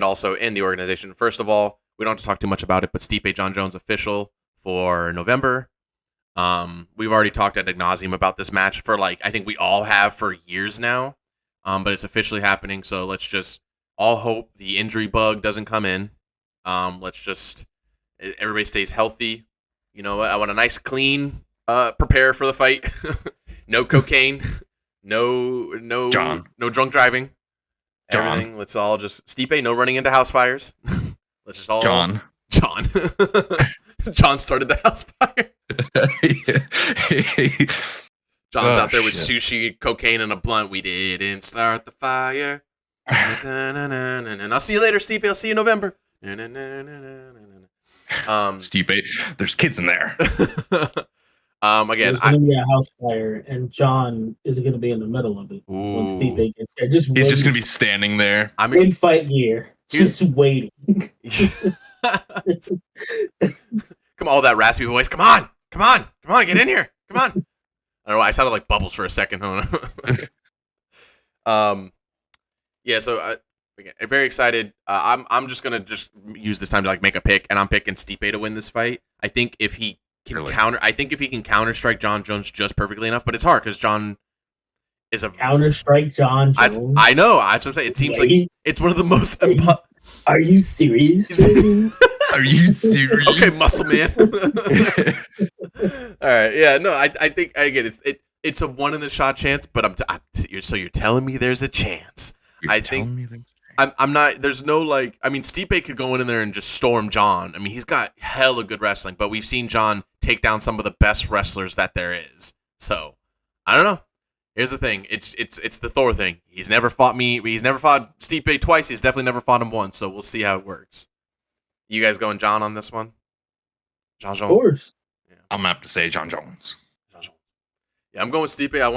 also in the organization. First of all, we don't have to talk too much about it, but Stipe John Jones official for November. We've already talked ad nauseum about this match for I think we all have for years now. But it's officially happening. So let's just all hope the injury bug doesn't come in. Let's just everybody stays healthy. You know what? I want a nice clean prepare for the fight. No cocaine, no drunk driving.
John.
Everything. Let's all just Stipe, no running into house fires. Let's just all
John.
John started the house fire. John's out there with sushi, cocaine, and a blunt. We didn't start the fire. I'll see you later, Stipe. I'll see you in November.
Stipe, there's kids in there.
Again,
there's gonna be a house fire, and John is gonna be in the middle of it when Stipe gets there.
He's just gonna be standing there.
I'm
in fight gear, just waiting.
Come on, all that raspy voice. Come on, get in here. Come on. I don't know. I sounded like Bubbles for a second. Yeah. So again, I'm very excited. I'm just gonna use this time to make a pick, and I'm picking Stipe to win this fight. I think if he can counter strike John Jones just perfectly enough, but it's hard because John is a
counter strike John Jones.
I know. That's what I'm saying. It seems like it's one of the most.
Are you serious?
Are you serious?
Okay, muscle man. All right. Yeah. No. I think again it's a 1 in the shot chance, but so you're telling me there's a chance. I'm not. There's no Stipe could go in there and just storm John. I mean, he's got hella good wrestling, but we've seen John take down some of the best wrestlers that there is. So I don't know. Here's the thing. It's the Thor thing. He's never fought me. He's never fought Stipe twice. He's definitely never fought him once. So we'll see how it works. You guys going John on this one? John Jones.
Of course.
Yeah. I'm gonna have to say John Jones.
Yeah, I'm going with Stipe. I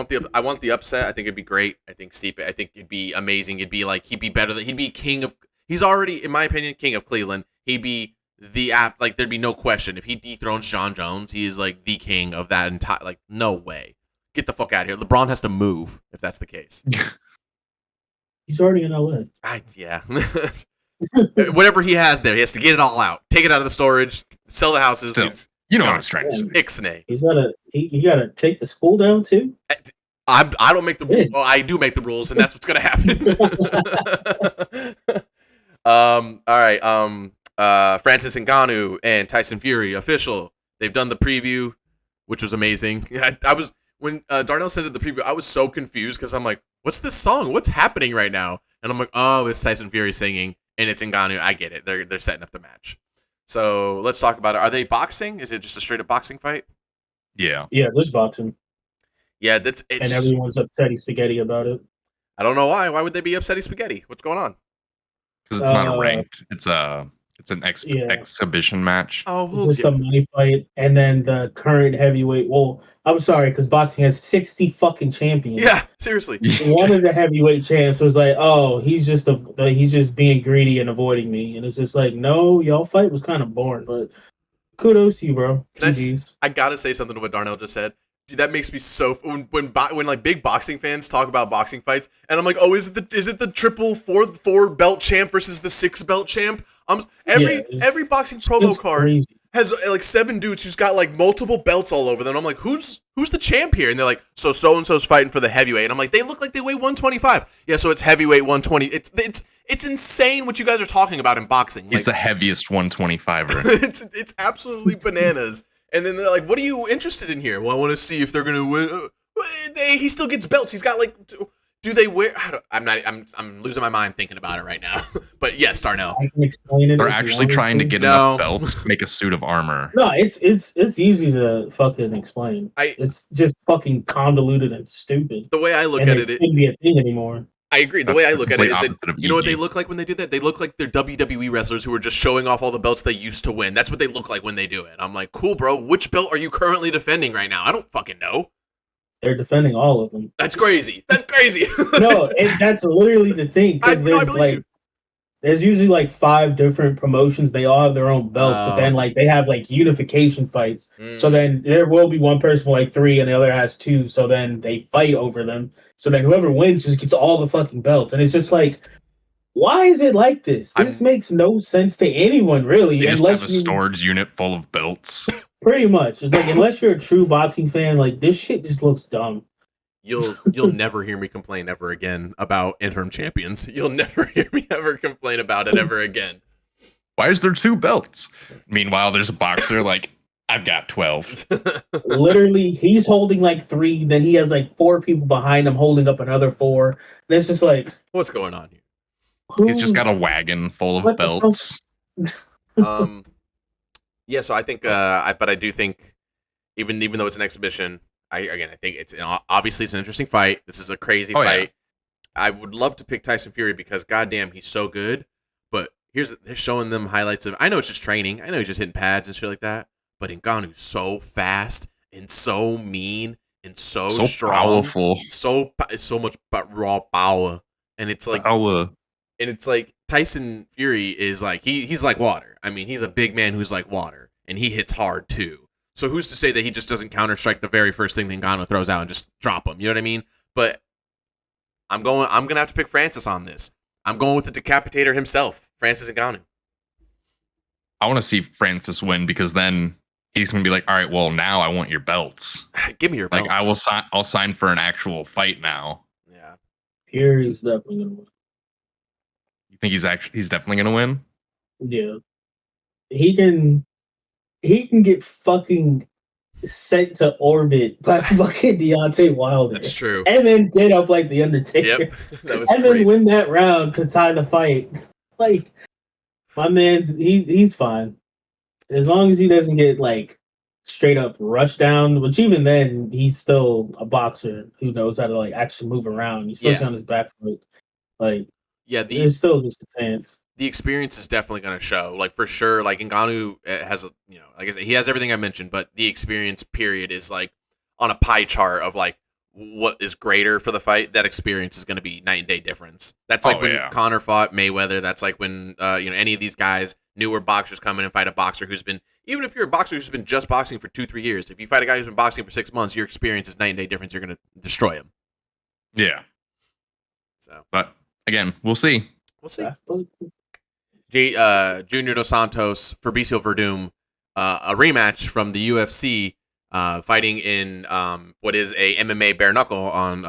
want the upset. I think it'd be great. I think Stipe. I think it'd be amazing. He'd be better than he'd be king of. He's already, in my opinion, king of Cleveland. He'd be there'd be no question if he dethrones John Jones. He is the king of that entire. No way. Get the fuck out of here. LeBron has to move if that's the case.
He's already in LA.
Yeah. Whatever he has there, he has to get it all out. Take it out of the storage. Sell the houses.
Still, you know what I'm trying to say.
Ixnay.
He gotta take the school down too.
I don't make the rules. Well, I do make the rules, and that's what's gonna happen. All right. Francis Ngannou and Tyson Fury official. They've done the preview, which was amazing. I was when Darnell sent the preview. I was so confused because I'm like, "What's this song? What's happening right now?" And I'm like, "Oh, it's Tyson Fury singing, and it's Ngannou." I get it. They're setting up the match. So let's talk about it. Are they boxing? Is it just a straight up boxing fight?
Yeah.
Yeah, there's boxing.
Yeah, and
everyone's upsetty spaghetti about it.
I don't know why. Why would they be upsetty spaghetti? What's going on?
Because it's not a ranked. It's an exhibition match.
Oh, it's some money fight, and then the current heavyweight. Well, I'm sorry, because boxing has 60 fucking champions.
Yeah, seriously.
One of the heavyweight champs was like, "Oh, he's just being greedy and avoiding me," and it's just like, no, y'all fight was kind of boring, but kudos to you, bro.
I gotta say something to what Darnell just said. Dude, that makes me so when big boxing fans talk about boxing fights, and I'm like, oh, is it the triple four belt champ versus the 6 belt champ? Every boxing promo card
crazy.
Has 7 dudes who's got multiple belts all over them. I'm like, who's the champ here? And they're like, so and so's fighting for the heavyweight. And I'm like, they look like they weigh 125. Yeah, so it's heavyweight 120. It's insane what you guys are talking about in boxing.
He's the heaviest 125er.
It's absolutely bananas. And then they're like, what are you interested in here? Well, I want to see if they're going to win. He still gets belts. He's got Do they wear? I'm losing my mind thinking about it right now. But yes, Darnell.
I can explain it.
They're
if you
actually
want
trying to
to.
get
No.
enough belts to make a suit of armor.
No, it's easy to fucking explain. It's just fucking convoluted and stupid.
The way I look
and
at
it
it
shouldn't be a thing anymore.
I agree. The
That's
way I
the
look at it
complete
is that
opposite of
you know what they
easy.
look like when they do that? They look like they're WWE wrestlers who are just showing off all the belts they used to win. That's what they look like when they do it. I'm like, cool, bro. Which belt are you currently defending right now? I don't fucking know.
They're defending all of them.
That's crazy. That's crazy.
No, that's literally the thing.
I
Because
believe you.
there's usually like 5 different promotions. They all have their own belts, but then like they have like unification fights. So then there will be one person with like 3 and the other has 2. So then they fight over them. So then whoever wins just gets all the fucking belts. And it's just like, why is it like this? This makes no sense to anyone, really.
They just
unless
have a storage unit full of belts.
Pretty much. It's like, unless you're a true boxing fan, like this shit just looks dumb.
You'll never hear me complain ever again about interim champions. You'll never hear me ever complain about it ever again.
Why is there 2 belts? Meanwhile, there's a boxer like, I've got 12.
Literally, he's holding like 3, then he has like 4 people behind him holding up another 4. And it's just like,
what's going on here?
He's just got a wagon full of belts.
Yeah, so I think, but I do think, even though it's an exhibition, I think it's obviously it's an interesting fight. This is a crazy fight. Yeah. I would love to pick Tyson Fury because goddamn, he's so good. But they're showing them highlights of. I know it's just training. I know he's just hitting pads and shit like that. But Ngannou's so fast and so mean and so strong,
powerful,
so much raw power, and it's like and it's like Tyson Fury is like he's like water. I mean, he's a big man who's like water, and he hits hard too. So who's to say that he just doesn't counter-strike the very first thing that Ngannou throws out and just drop him? You know what I mean? But I'm gonna have to pick Francis on this. I'm going with the decapitator himself, Francis Ngannou.
I want to see Francis win because then he's gonna be like, all right, well now I want your belts.
Give me your belts.
Like I'll sign for an actual fight now.
Yeah.
Fury's definitely gonna win.
You think he's definitely gonna win?
Yeah. He can get fucking sent to orbit by fucking Deontay Wilder.
That's true.
And then get up like the Undertaker.
Yep. That was
and
crazy.
then win that round to tie the fight. Like, my man's he's fine. As long as he doesn't get like straight up rushed down, which even then he's still a boxer who knows how to like actually move around. He's still on his back foot. Like, there's still just a chance.
The experience is definitely going to show, like for sure. Like Ngannou has, like I said, he has everything I mentioned, but the experience period is like on a pie chart of like what is greater for the fight. That experience is going to be night and day difference. That's like when Conor fought Mayweather. That's like when any of these guys, newer boxers come in and fight a boxer who's been, even if you're a boxer who's been just boxing for 2-3 years, if you fight a guy who's been boxing for 6 months, your experience is night and day difference. You're going to destroy him.
Yeah.
So,
but again, we'll see.
We'll see. Junior Dos Santos, Fabricio Verdum, a rematch from the UFC, fighting in what is a MMA bare knuckle on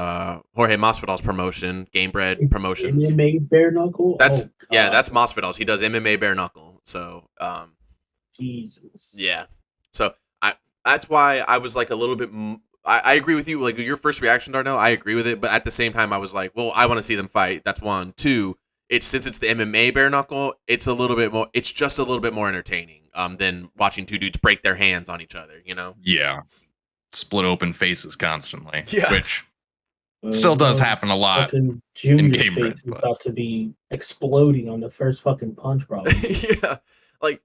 Jorge Masvidal's promotion, Gamebred Promotions.
MMA bare knuckle?
That's Masvidal's. He does MMA bare knuckle. So,
Jesus.
Yeah. So that's why I was like a little bit. I agree with you. Like your first reaction, Darnell, I agree with it. But at the same time, I was like, well, I want to see them fight. That's 1. 2. Since it's the MMA bare knuckle, it's a little bit more. It's just a little bit more entertaining than watching 2 dudes break their hands on each other. You know?
Yeah, split open faces constantly.
Yeah,
which still does happen a lot.
Junior's face is about to be exploding on the first fucking punch, probably.
Yeah, like,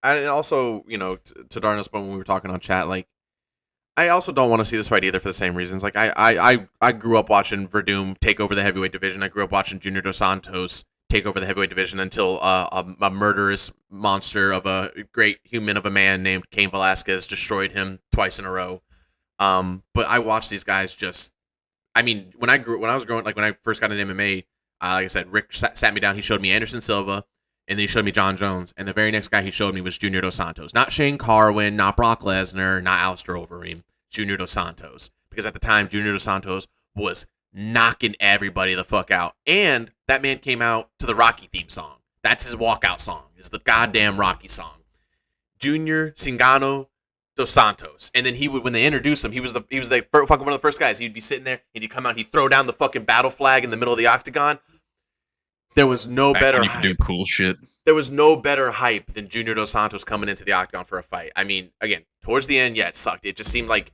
and also to Darnell's point when we were talking on chat, like, I also don't want to see this fight either for the same reasons. Like, I grew up watching Verdum take over the heavyweight division. I grew up watching Junior Dos Santos take over the heavyweight division until a murderous monster of a great human of a man named Cain Velasquez destroyed him twice in a row. But I watched these guys just. I mean, when I was growing, like when I first got into MMA, like I said, Rick sat me down. He showed me Anderson Silva, and then he showed me John Jones. And the very next guy he showed me was Junior Dos Santos. Not Shane Carwin, not Brock Lesnar, not Alistair Overeem. Junior Dos Santos. Because at the time, Junior Dos Santos was knocking everybody the fuck out. And that man came out to the Rocky theme song. That's his walkout song. It's the goddamn Rocky song. Junior Ngannou Dos Santos, and then he would, when they introduced him, he was fucking one of the first guys. He'd be sitting there and he'd come out, he'd throw down the fucking battle flag in the middle of the octagon. There was no
Back
better
when you could do
hype.
cool shit.
There was no better hype than Junior Dos Santos coming into the octagon for a fight. I mean, again, towards the end, yeah, it sucked. It just seemed like,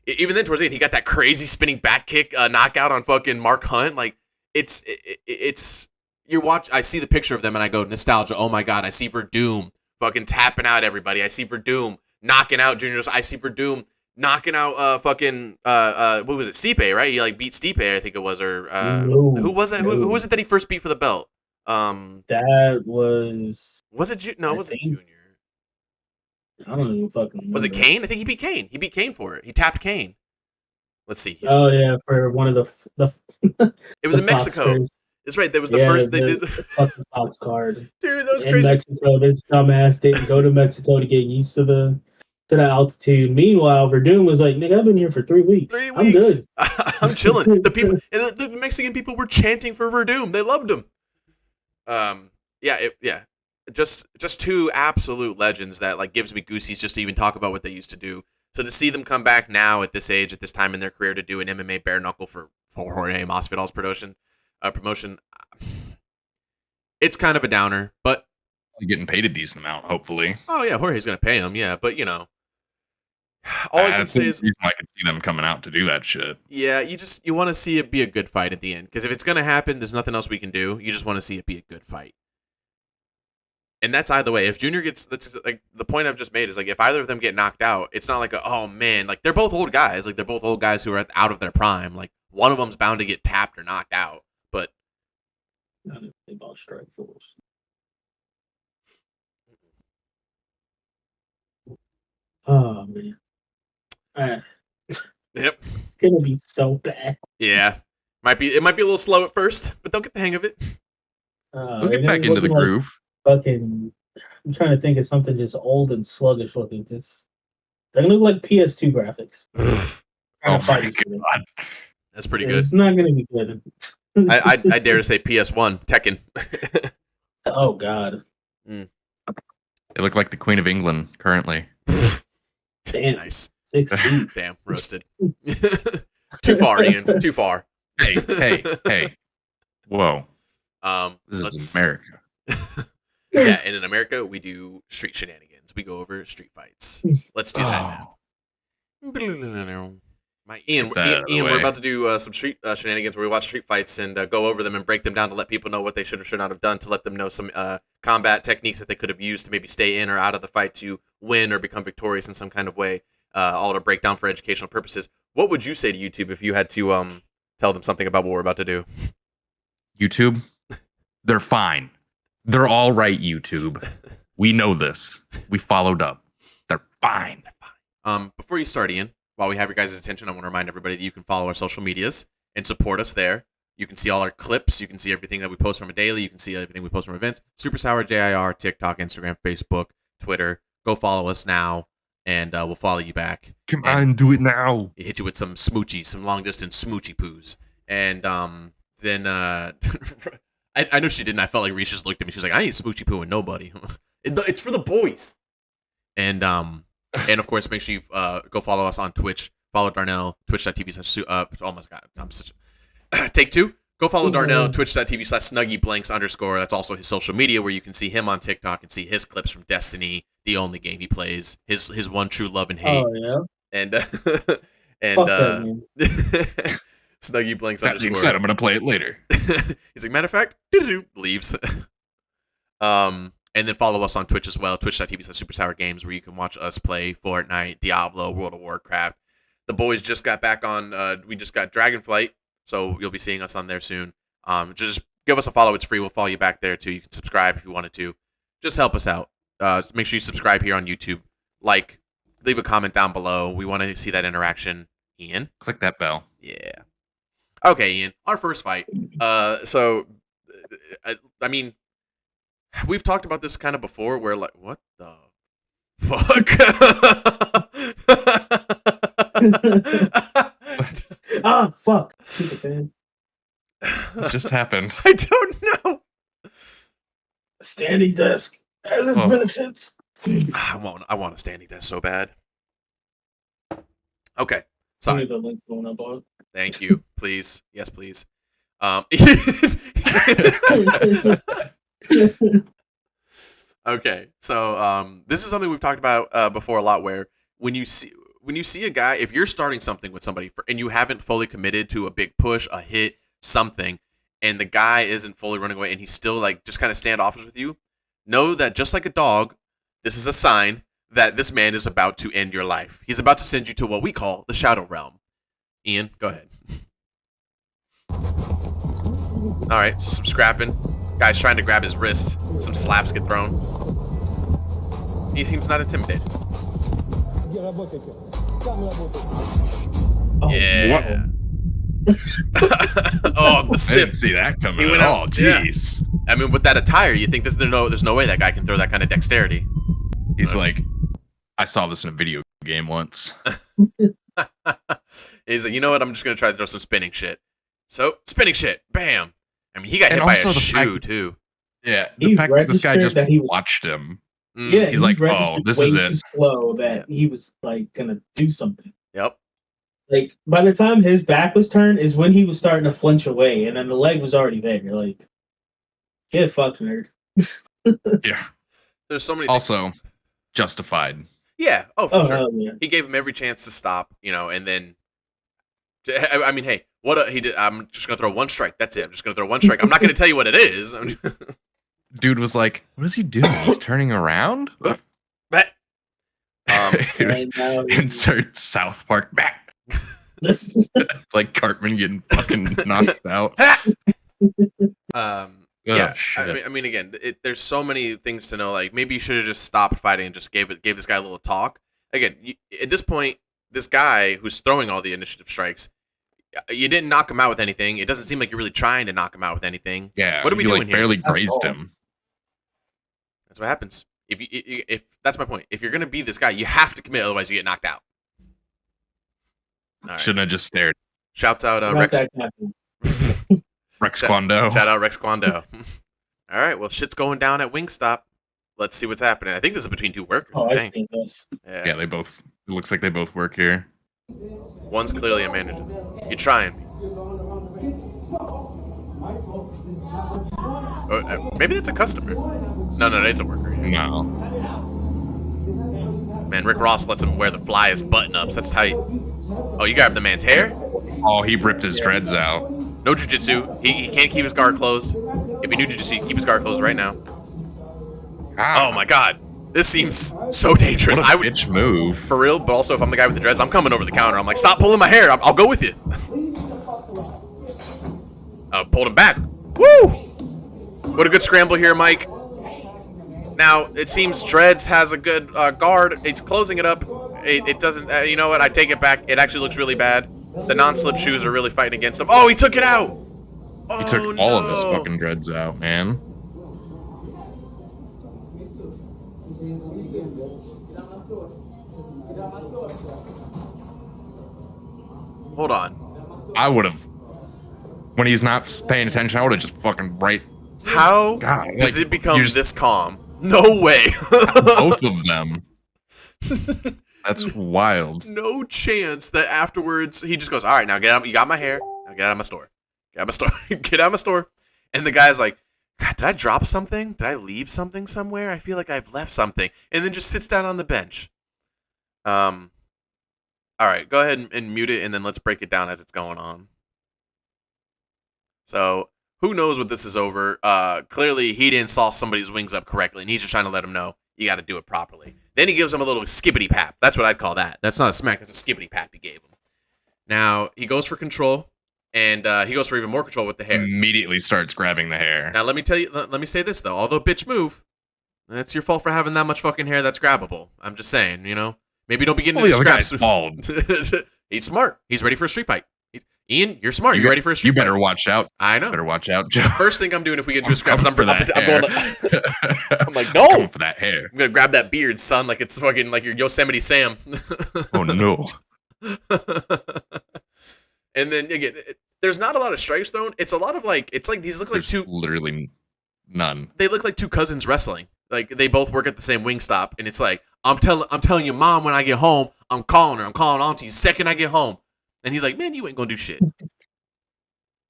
even then towards the end, he got that crazy spinning back kick knockout on fucking Mark Hunt. Like, it's you watch. I see the picture of them and I go, nostalgia. Oh my god, I see Verdum fucking tapping out everybody. I see Verdum knocking out Junior. I see Verdum knocking out what was it, Stipe, right? He like beat Stipe, I think it was, or who was that? Who was it that he first beat for the belt?
That was
it? No, it wasn't Junior.
I don't even fucking remember.
Was it Kane? I think he beat Kane. He beat Kane for it. He tapped Kane. Let's see.
Oh yeah, for one of the
it was in Mexico.
Fox.
That's right. That was the first they did.
Fucking Fox card.
Dude, that was
in
crazy.
Mexico, this dumbass didn't go to Mexico to get used to the altitude. Meanwhile, Verdun was like, "Nigga, I've been here for 3 weeks.
3
I'm
weeks.
good.
I'm chilling." The people, the Mexican people were chanting for Verdum. They loved him. Just two absolute legends that like gives me goosies just to even talk about what they used to do. So to see them come back now at this age, at this time in their career, to do an MMA bare knuckle for Jorge Masvidal's promotion, it's kind of a downer. But
You're getting paid a decent amount, hopefully.
oh yeah, Jorge's gonna pay him, yeah. But you know, all I can say is
I can see them coming out to do that shit.
yeah, you want to see it be a good fight at the end, because if it's gonna happen, there's nothing else we can do. You just want to see it be a good fight. And that's either way. If Junior gets, that's like the point I've just made is like if either of them get knocked out, it's not like oh man, like they're both old guys, like they're both old guys who are out of their prime. Like one of them's bound to get tapped or knocked out. But
They both strike force. Oh man,
yep,
it's gonna be so bad.
yeah, it might be a little slow at first, but they'll get the hang of it.
We'll get back into the groove.
Fucking, I'm trying to think of something just old and sluggish looking. Just they're gonna look like PS2 graphics.
Oh my god,
That's pretty good.
It's not gonna be good.
I dare to say PS1 Tekken.
Oh god,
they look like the Queen of England currently.
damn,
Nice.
6 feet.
Damn, roasted. Too far, Ian. Too far.
Hey. Whoa. This
Let's
is America.
Yeah, and in America we do street shenanigans. We go over street fights. Let's do that now. Ian, we're about to do some street shenanigans where we watch street fights and go over them and break them down to let people know what they should or should not have done, to let them know some combat techniques that they could have used to maybe stay in or out of the fight to win or become victorious in some kind of way, all to break down for educational purposes. What would you say to YouTube if you had to tell them something about what we're about to do?
YouTube, they're fine. They're all right, YouTube. We know this. We followed up. They're fine.
Before you start, Ian, while we have your guys' attention, I want to remind everybody that you can follow our social medias and support us there. You can see all our clips. You can see everything that we post from a daily. You can see everything we post from events. SuperSour, JIR, TikTok, Instagram, Facebook, Twitter. Go follow us now, and we'll follow you back.
Come on, do it now.
Hit you with some smoochies, some long-distance smoochy poos. And then I know she didn't. I felt like Reese just looked at me. She was like, I ain't smoochy pooing nobody. It's for the boys. And of course, make sure you go follow us on Twitch. Follow Darnell, twitch.tv/. Oh my god, I'm such a... Take two. Go follow Darnell, twitch.tv/snuggyblanks_. That's also his social media, where you can see him on TikTok and see his clips from Destiny, the only game he plays, his one true love and hate.
Oh yeah.
And Snuggy Blanks
That being said, I'm gonna play it later.
He's like, matter of fact, leaves. And then follow us on Twitch as well, twitch.tv/SuperSour Games, where you can watch us play Fortnite, Diablo, World of Warcraft. The boys just got back on. We just got Dragonflight, so you'll be seeing us on there soon. Just give us a follow; it's free. We'll follow you back there too. You can subscribe if you wanted to. Just help us out. Make sure you subscribe here on YouTube. Like, leave a comment down below. We want to see that interaction. Ian,
Click that bell.
yeah. Okay, Ian. Our first fight. So, I mean, we've talked about this kind of before. Where like, what the fuck?
Ah, fuck. Stupid
What just happened?
I don't know.
Standing desk has its
Oh.
benefits.
I want a standing desk so bad. Okay.
Sorry.
Sorry.
The link going up on.
Thank you. Please. Yes, please. Okay. So this is something we've talked about before a lot, where when you see a guy, if you're starting something with somebody and you haven't fully committed to a big push, a hit, something, and the guy isn't fully running away and he's still like just kind of standoffish with you, know that just like a dog, this is a sign that this man is about to end your life. He's about to send you to what we call the shadow realm. Ian, go ahead. All right, so some scrapping. Guy's trying to grab his wrist. Some slaps get thrown. He seems not intimidated. Yeah. Oh, the
I
stiff.
didn't see that coming
He
at
went
all.
out, yeah.
Jeez.
I mean, with that attire, you think there's no way that guy can throw that kind of dexterity.
He's like, I saw this in a video game once.
He's like, you know what? I'm just gonna try to throw some spinning shit. So spinning shit, bam. I mean, he got hit by a shoe too.
Yeah, the fact that this guy just
that he
watched him.
Yeah,
he's like, oh, this is it.
Too slow that he was like gonna do something.
Yep.
Like by the time his back was turned is when he was starting to flinch away, and then the leg was already there. You're like, get fucked, nerd.
Yeah. There's so many.
Also, justified.
Yeah. Oh, for sure.
Yeah.
He gave him every chance to stop, and then. I mean, hey, he did. I'm just gonna throw one strike. That's it. I'm just gonna throw one strike. I'm not gonna tell you what it is.
Dude was like, "What is he doing? He's turning around." Insert South Park back. Like Cartman getting fucking knocked out.
Yeah. I mean, again, there's so many things to know. Like, maybe you should have just stopped fighting and just gave this guy a little talk. Again, at this point, this guy who's throwing all the initiative strikes, you didn't knock him out with anything. It doesn't seem like you're really trying to knock him out with anything.
Yeah.
What are we doing here?
Barely grazed him.
That's what happens. If that's my point. If you're gonna be this guy, you have to commit, otherwise you get knocked out. Right.
Shouldn't have just stared.
Shouts out Rex.
Rex Kwando.
Shout out Rex Kwando. All right, well, shit's going down at Wingstop. Let's see what's happening. I think this is between two workers.
Oh, I think this.
Yeah, they both. It looks like they both work here.
One's clearly a manager. You're trying. Maybe that's a customer. No, it's a worker.
No.
Man, Rick Ross lets him wear the flyest button-ups. That's tight. Oh, you grabbed the man's hair?
Oh, he ripped his dreads out.
No jiu-jitsu. He can't keep his guard closed. If he knew jiu-jitsu, he'd keep his guard closed right now. Oh my god. This seems so dangerous.
What a bitch move.
For real, but also if I'm the guy with the dreads, I'm coming over the counter. I'm like, stop pulling my hair. I'll go with you. Pulled him back. Woo! What a good scramble here, Mike. Now, it seems Dreads has a good guard. It's closing it up. It doesn't, you know what? I take it back. It actually looks really bad. The non-slip shoes are really fighting against him. Oh, he took it out.
He took all of his fucking dreads out, man.
Hold on.
I would have, when he's not paying attention, I would have just fucking
How does it become this calm? No way.
Both of them. That's wild.
No chance that afterwards he just goes, all right, now get out. You got my hair. Now get out of my store. Get out of my store. Get out of my store. And the guy's like, God, did I drop something? Did I leave something somewhere? I feel like I've left something. And then just sits down on the bench. All right, go ahead and mute it, and then let's break it down as it's going on. So, who knows what this is over? Clearly, he didn't saw somebody's wings up correctly, and he's just trying to let him know you got to do it properly. Then he gives him a little skippity pap. That's what I'd call that. That's not a smack. That's a skippity pap he gave him. Now, he goes for control, and he goes for even more control with the hair.
Immediately starts grabbing the hair.
Now, let me say this, though. Although bitch move, that's your fault for having that much fucking hair that's grabbable. I'm just saying, Maybe don't be getting into scraps.
Bald.
He's smart. He's ready for a street fight. Ian, you're smart. You're ready for a street fight.
You better watch out.
I know.
Better watch out, Joe.
The first thing I'm doing if we get into a scrap is I'm going. I'm like,
no.
No.
Coming for that hair.
I'm gonna grab that beard, son, like it's fucking like your Yosemite Sam.
Oh no.
And then again, there's not a lot of strikes thrown. It's a lot of these look like two.
Literally none.
They look like two cousins wrestling. Like they both work at the same Wingstop, and it's like I'm telling your mom when I get home, I'm calling her, I'm calling auntie second I get home, and he's like, man, you ain't gonna do shit.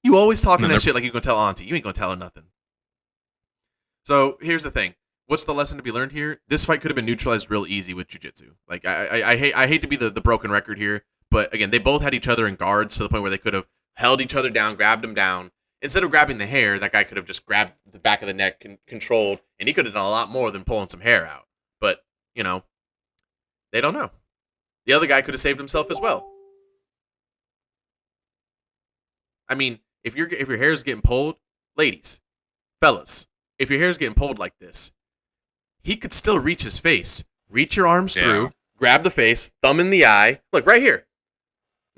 You always talking that shit like you gonna tell auntie. You ain't gonna tell her nothing. So here's the thing. What's the lesson to be learned here? This fight could have been neutralized real easy with jiu-jitsu. Like I hate to be the broken record here, but again, they both had each other in guards to the point where they could have held each other down, grabbed him down. Instead of grabbing the hair, that guy could have just grabbed the back of the neck and controlled, and he could have done a lot more than pulling some hair out. But, you know, they don't know. The other guy could have saved himself as well. I mean, if your hair is getting pulled, ladies, fellas, if your hair is getting pulled like this, he could still reach his face. Reach your arms through, grab the face, thumb in the eye. Look, right here.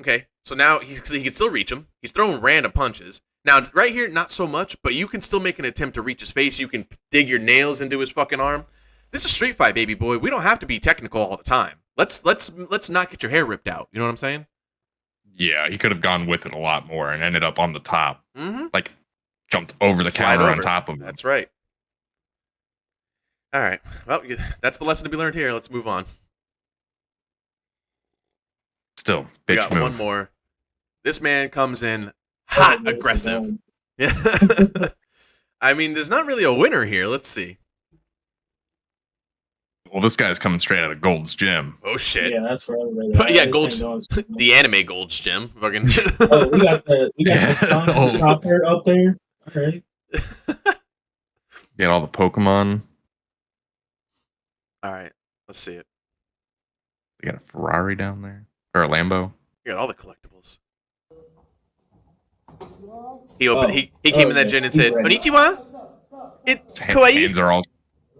Okay, so now he can still reach him. He's throwing random punches. Now, right here, not so much, but you can still make an attempt to reach his face. You can dig your nails into his fucking arm. This is a street fight, baby boy. We don't have to be technical all the time. Let's not get your hair ripped out. You know what I'm saying?
Yeah, he could have gone with it a lot more and ended up on the top.
Mm-hmm.
Like, jumped over the counter on top of him.
That's right. All right. Well, that's the lesson to be learned here. Let's move on.
Still,
We
bitch
got
move.
one more. This man comes in hot, aggressive. Yeah. I mean, there's not really a winner here. Let's see.
Well, this guy's coming straight out of Gold's Gym.
Oh, shit.
Yeah, that's right.
But yeah, Gold's the anime Gold's Gym. Fucking.
Oh, we got the chopper up there. All right.
Get all the Pokemon.
All right, let's see it.
They got a Ferrari down there. Or a Lambo.
You got all the collectibles. He opened. He came in that gym and said, "Konnichiwa."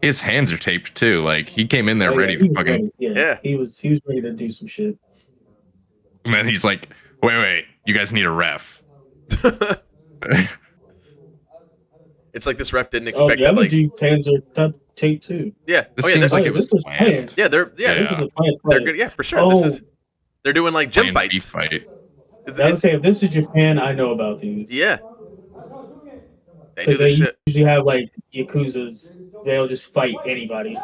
His hands are taped too. Like he came in there ready to fucking.
Yeah.
He was ready to do some shit.
And then he's like, "Wait, you guys need a ref."
It's like this ref didn't expect that. Like
dude's hands are taped too.
Yeah.
This seems like it was planned.
Yeah, they're good. Yeah, for sure. They're doing like gym fights.
Fight.
I would say if this is Japan, I know about these.
Yeah. They do this shit.
Usually have like Yakuzas. They'll just fight anybody.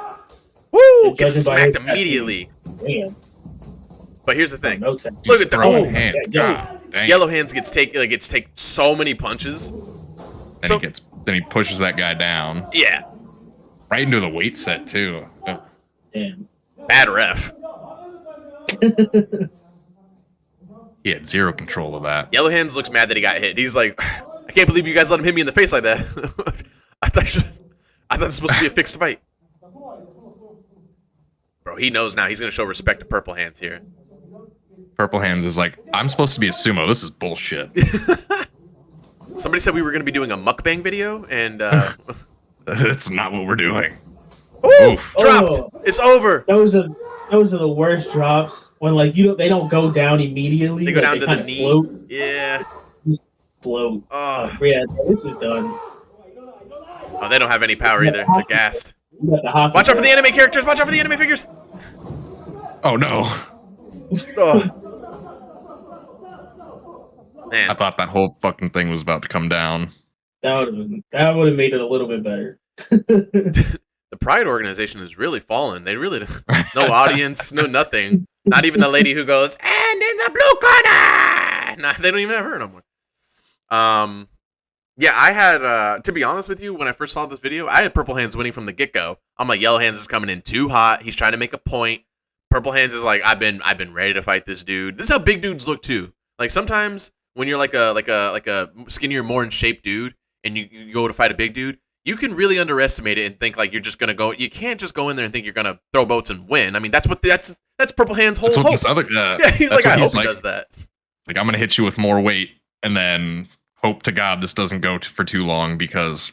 Woo! Get smacked immediately.
Man.
But here's the thing.
No
Look at the
hand.
Yellow Hands gets take so many punches.
And then he pushes that guy down.
Yeah.
Right into the weight set too.
Damn.
Bad ref.
He had zero control of that.
Yellow Hands looks mad that he got hit. He's like, I can't believe you guys let him hit me in the face like that. I thought it was supposed to be a fixed fight. Bro, he knows now. He's going to show respect to Purple Hands here.
Purple Hands is like, I'm supposed to be a sumo. This is bullshit.
Somebody said we were going to be doing a mukbang video, and
that's not what we're doing.
Ooh, dropped. It's over.
Those are the worst drops when they don't go down immediately.
They go down to the knee.
Float.
Yeah.
Just float.
Oh.
Yeah, this is done.
Oh, they don't have any power either. They're gassed.
Watch
out for the anime characters. Watch out for the anime figures.
Oh no.
Oh. Man.
I thought that whole fucking thing was about to come down.
That would have made it a little bit better.
The Pride organization has really fallen. They really no audience, no nothing. Not even the lady who goes, and in the blue corner. Nah, they don't even have her no more. Yeah, I had to be honest with you, when I first saw this video, I had Purple Hands winning from the get-go. I'm like, Yellow Hands is coming in too hot. He's trying to make a point. Purple Hands is like, I've been ready to fight this dude. This is how big dudes look too. Like sometimes when you're like a skinnier, more in shape dude, and you go to fight a big dude, you can really underestimate it and think like you're just gonna go. You can't just go in there and think you're gonna throw boats and win. I mean, that's Purple Hands' whole hope. Yeah, he's like, I hope he does that.
Like, I'm gonna hit you with more weight, and then hope to God this doesn't go for too long because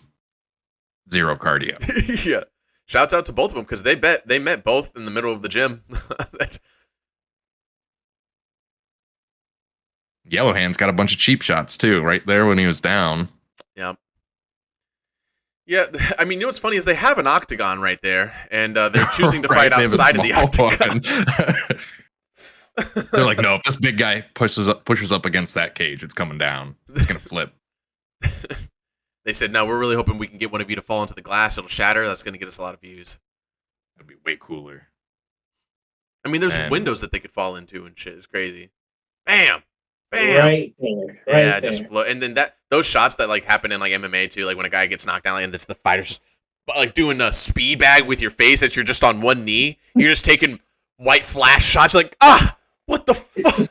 zero cardio.
Yeah. Shouts out to both of them because they met both in the middle of the gym.
Yellow Hands got a bunch of cheap shots too, right there when he was down.
Yeah. Yeah, I mean, you know what's funny is they have an octagon right there, and they're choosing to fight outside of the octagon.
They're like, no, if this big guy pushes up against that cage, it's coming down. It's gonna flip.
They said, no, we're really hoping we can get one of you to fall into the glass. It'll shatter. That's going to get us a lot of views.
That'd be way cooler.
I mean, there's
And-
windows that they could fall into and shit. It's crazy. Bam! Bam!
Right there.
Yeah,
Right
just
there.
float. And then those shots that like happen in like MMA too, like when a guy gets knocked down, and it's the fighters like doing a speed bag with your face as you're just on one knee. You're just taking white flash shots. You're like, what the fuck?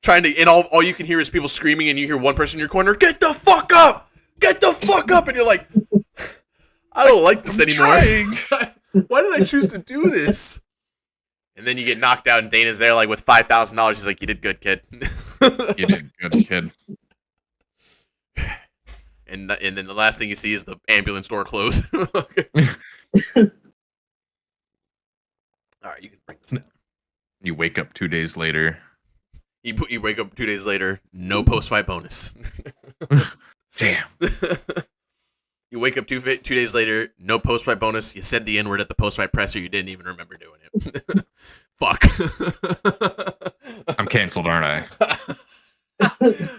Trying to, and all you can hear is people screaming, and you hear one person in your corner, "Get the fuck up! Get the fuck up!" And you're like, I don't like this anymore. Why did I choose to do this? And then you get knocked out, and Dana's there like with $5,000. He's like, "You did good, kid."
You did good, kid.
And then the last thing you see is the ambulance door close. All right, you can bring this down.
You wake up 2 days later.
You wake up 2 days later, no post-fight bonus.
Damn.
You wake up two days later, no post-fight bonus. You said the N-word at the post-fight presser. You didn't even remember doing it. Fuck.
I'm canceled, aren't I?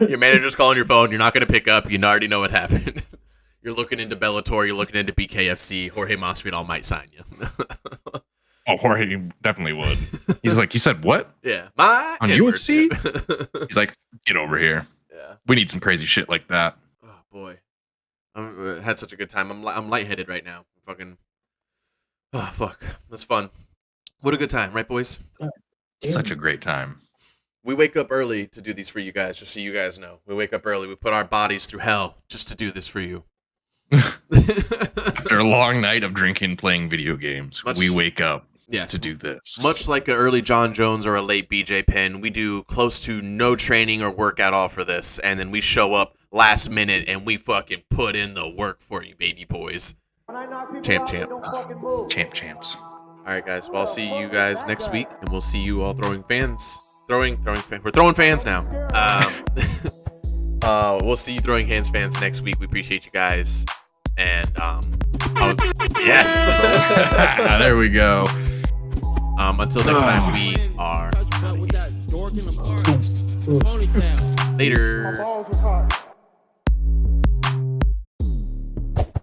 Your manager's calling your phone. You're not going to pick up. You already know what happened. You're looking into Bellator. You're looking into BKFC. Jorge Masvidal might sign you.
Oh, Jorge definitely would. He's like, you said what?
Yeah. My
On
N-word.
UFC? He's like, get over here.
Yeah.
We need some crazy shit like that.
Oh, boy. I had such a good time. I'm lightheaded right now. Fucking. Oh, fuck. That's fun. What a good time, right, boys?
Such a great time.
We wake up early to do these for you guys, just so you guys know. We wake up early. We put our bodies through hell just to do this for you.
After a long night of drinking, playing video games, we wake up to do this.
Much like an early John Jones or a late BJ Penn, we do close to no training or work at all for this, and then we show up last minute and we fucking put in the work for you, baby boys. Champ.
Champs.
All right, guys. Well, I'll see you guys next week, and we'll see you all throwing fans. We're throwing fans now. We'll see you throwing hands fans next week. We appreciate you guys. And yes.
There we go.
Until next time, we are
Touch butt with that dork in the park. Ponytail.
later.
Balls was hot.